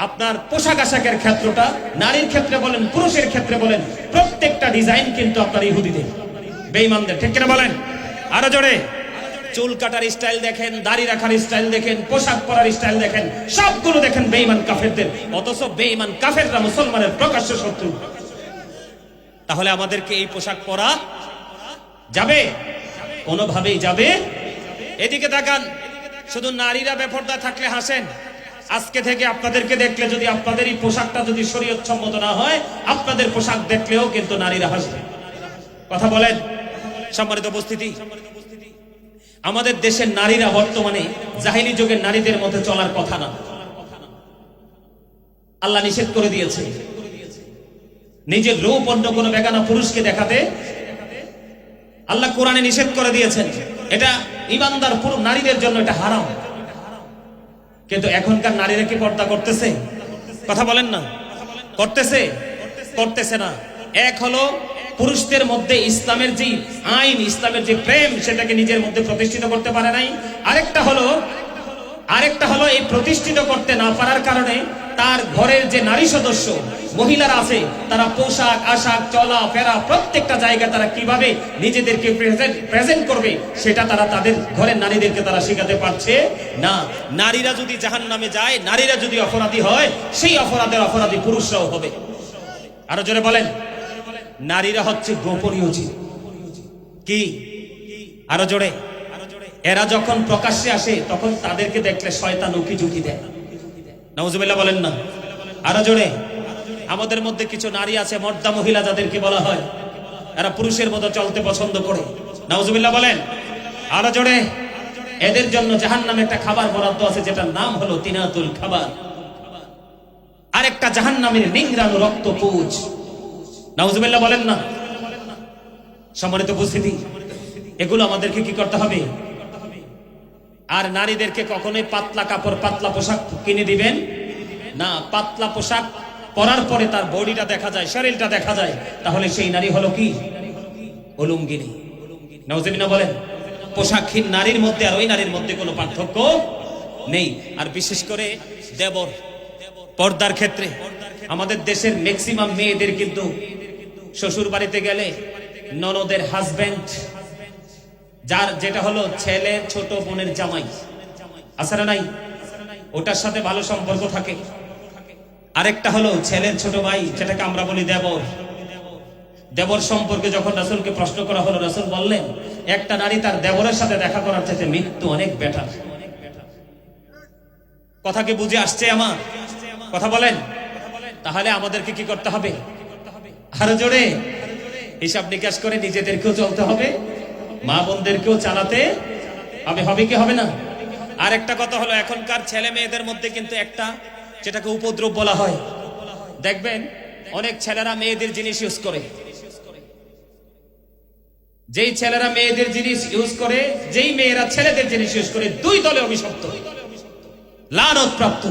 আপনার পোশাক আশাকের ক্ষেত্রটা, নারীর ক্ষেত্রে বলেন, পুরুষের ক্ষেত্রে বলেন, প্রত্যেকটা ডিজাইন কিন্তু আপনার ইহুদিদের, বেঈমানদের। ঠিক কিনা বলেন? আরো জোরে। চুল কাটার স্টাইল দেখেন, দাড়ি রাখার স্টাইল দেখেন, পোশাক পরার স্টাইল দেখেন, সবগুলো দেখেন বেঈমান কাফেরদের। অথচ বেঈমান কাফেররা মুসলমানের প্রকাশ্য শত্রু। তাহলে আমাদেরকে এই পোশাক পরা যাবে? কোনোভাবেই যাবে? এদিকে তাকান। শুধু নারীরা বেপরদা থাকলে হাসেন। আজকে থেকে আপনাদেরকে দেখলে যদি আপনাদের এই পোশাকটা যদি শরীয়ত সম্মত না হয়, আপনাদের পোশাক দেখলেও কিন্তু নারীরা হাসবে। কথা বলেন? সম্মানিত উপস্থিতি, আমাদের দেশের নারীরা বর্তমানে জাহিলি যুগের নারীদের মধ্যে চলার কথা না। আল্লাহ নিষেধ করে দিয়েছে নিজের রূপ অন্য কোনো বেগানা পুরুষকে দেখাতে। আল্লাহ কোরআনে নিষেধ করে দিয়েছেন। এটা ইমানদার পুরো নারীদের জন্য এটা হারাম। কিন্তু এখনকার নারীরা কি পর্দা করতেছে? কথা বলেন না, করতেছে? করতেছে না। এক হলো পুরুষদের মধ্যে ইসলামের যে আইন, ইসলামের যে প্রেম, সেটাকে নিজের মধ্যে প্রতিষ্ঠিত করতে পারে নাই। আরেকটা হলো এই প্রতিষ্ঠিত করতে না পারার কারণে তার ঘরের যে নারী সদস্য মহিলারা আছে, তারা পোশাক আশাক চলা ফেরা প্রত্যেকটা জায়গায় তারা কিভাবে নিজেদেরকে প্রেজেন্ট করবে সেটা তারা তাদের ঘরের নারীদেরকে তারা শেখাতে পারছে না। নারীরা যদি জাহান্নামে যায়, নারীরা যদি অপরাধী হয়, সেই অপরাধী পুরুষরাও হবে। আরো জোরে বলেন। নারীরা হচ্ছে গোপনীয় জীব। কি? আরো জোরে। এরা যখন প্রকাশ্যে আসে তখন তাদেরকে দেখলে শয়তান উকি ঝুঁকি দেয়। নাউজুবিল্লাহ বলেন না। আরো জোরে। আমাদের মধ্যে কিছু নারী আছে মর্দা মহিলা, যাদেরকে বলা হয়, এরা পুরুষের মতো চলতে পছন্দ করে। নাউজুবিল্লাহ বলেন। আরো জোরে। এদের জন্য জাহান্নামে একটা খাবার বরাদ্দ আছে, যেটার নাম হলো তিনাতুল খাবার। আরেকটা জাহান্নামের নিংড়ানো রক্ত পুজ। নাউজুবিল্লাহ বলেন না। সম্মানিত উপস্থিতি, এগুলো আমাদেরকে কি করতে হবে? আর নারীদেরকে কখনোই পাতলা কাপড়, পাতলা পোশাক কিনে দিবেন না। পাতলা পোশাক পরার পরে তার বডিটা দেখা যায়, শরীরটা দেখা যায়, তাহলে সেই নারী হলো কি? উলঙ্গিনী। নাউজুবিল্লাহ বলেন। পোশাকহীন নারীর মধ্যে আর ওই নারীর মধ্যে কোনো পার্থক্য নেই। আর বিশেষ করে দেবর পর্দার ক্ষেত্রে আমাদের দেশের ম্যাক্সিমাম মেয়েদের কিন্তু শ্বশুর বাড়িতে গেলে ননদের হাজবেন্ড, যার যেটা হলো ছেলে ছোট বোনের জামাই, আছে না নাই? ওটার সাথে ভালো সম্পর্ক থাকে। আরেকটা হলো ছেলের ছোট ভাই, যেটাকে আমরা বলি দেবর। দেবর সম্পর্কে যখন রাসূলকে প্রশ্ন করা হলো, রাসূল বললেন, একটা নারী তার দেবরের সাথে দেখা করার চাইতে মৃত্যু অনেক বেটার। কথা কি বুঝে আসছে আমার? কথা বলেন। তাহলে আমাদেরকে কি করতে হবে? আরো জোরে। হিসাব নিকাশ করে নিজেদেরকেও চলতে হবে, মা বোনদেরকেও চালাতে হবে। হবে কি হবে না? আর একটা কথা হলো, এখনকার ছেলে মেয়েদের মধ্যে কিন্তু একটা, যেটাকে উপদ্রব বলা হয়। দেখবেন অনেক ছেলেরা মেয়েদের জিনিস ইউজ করে। যেই ছেলেরা মেয়েদের জিনিস ইউজ করে, যেই মেয়েরা ছেলেদের জিনিস ইউজ করে, দুই দলে অভিশপ্ত, লানত প্রাপ্ত।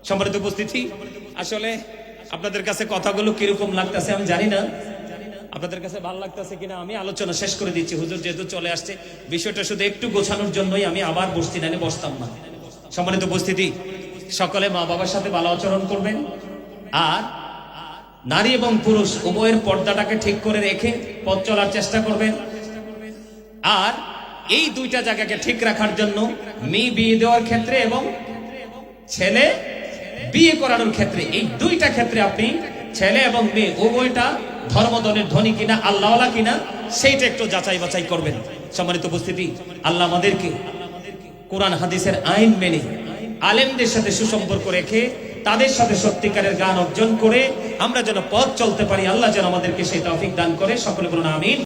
সম্মানিত উপস্থিতি, আসলে আপনাদের কাছে কথাগুলো কিরকম লাগতেছে আমি জানি না, আপনাদের কাছে ভালো লাগতেছে কিনা। আমি আলোচনা শেষ করে দিচ্ছি। হুজুর যেহেতু চলে আসছে, বিষয়টা শুধু একটু গোছানোর জন্যই আমি আবার বসছি, না বসতাম না। সম্মানিত উপস্থিতি, সকলে মা বাবার সাথে ভালো আচরণ করবেন, আর নারী এবং পুরুষ উভয়ের পর্দাটাকে ঠিক করে রেখে পথ চলার চেষ্টা করবেন। আর এই দুইটা জায়গাকে ঠিক রাখার জন্য মেয়ে বিয়ে দেওয়ার ক্ষেত্রে এবং ছেলে বিয়ে করানোর ক্ষেত্রে, এই দুইটা ক্ষেত্রে আপনি ছেলে এবং মেয়ে উভয়টা ধর্মদলের ধনী কিনা, আল্লাহওয়ালা কিনা, সেইটা একটু যাচাই বাছাই করবেন। সম্মানিত উপস্থিতি, আল্লাহ আমাদেরকে কোরআন হাদিসের আইন মেনে আলেমদের সাথে সুসম্পর্ক রেখে তাদের সাথে সত্যিকারের জ্ঞান অর্জন করে আমরা যেন পথ চলতে পারি, আল্লাহ যেন আমাদেরকে সেই তৌফিক দান করে। সকলে বলুন আমিন।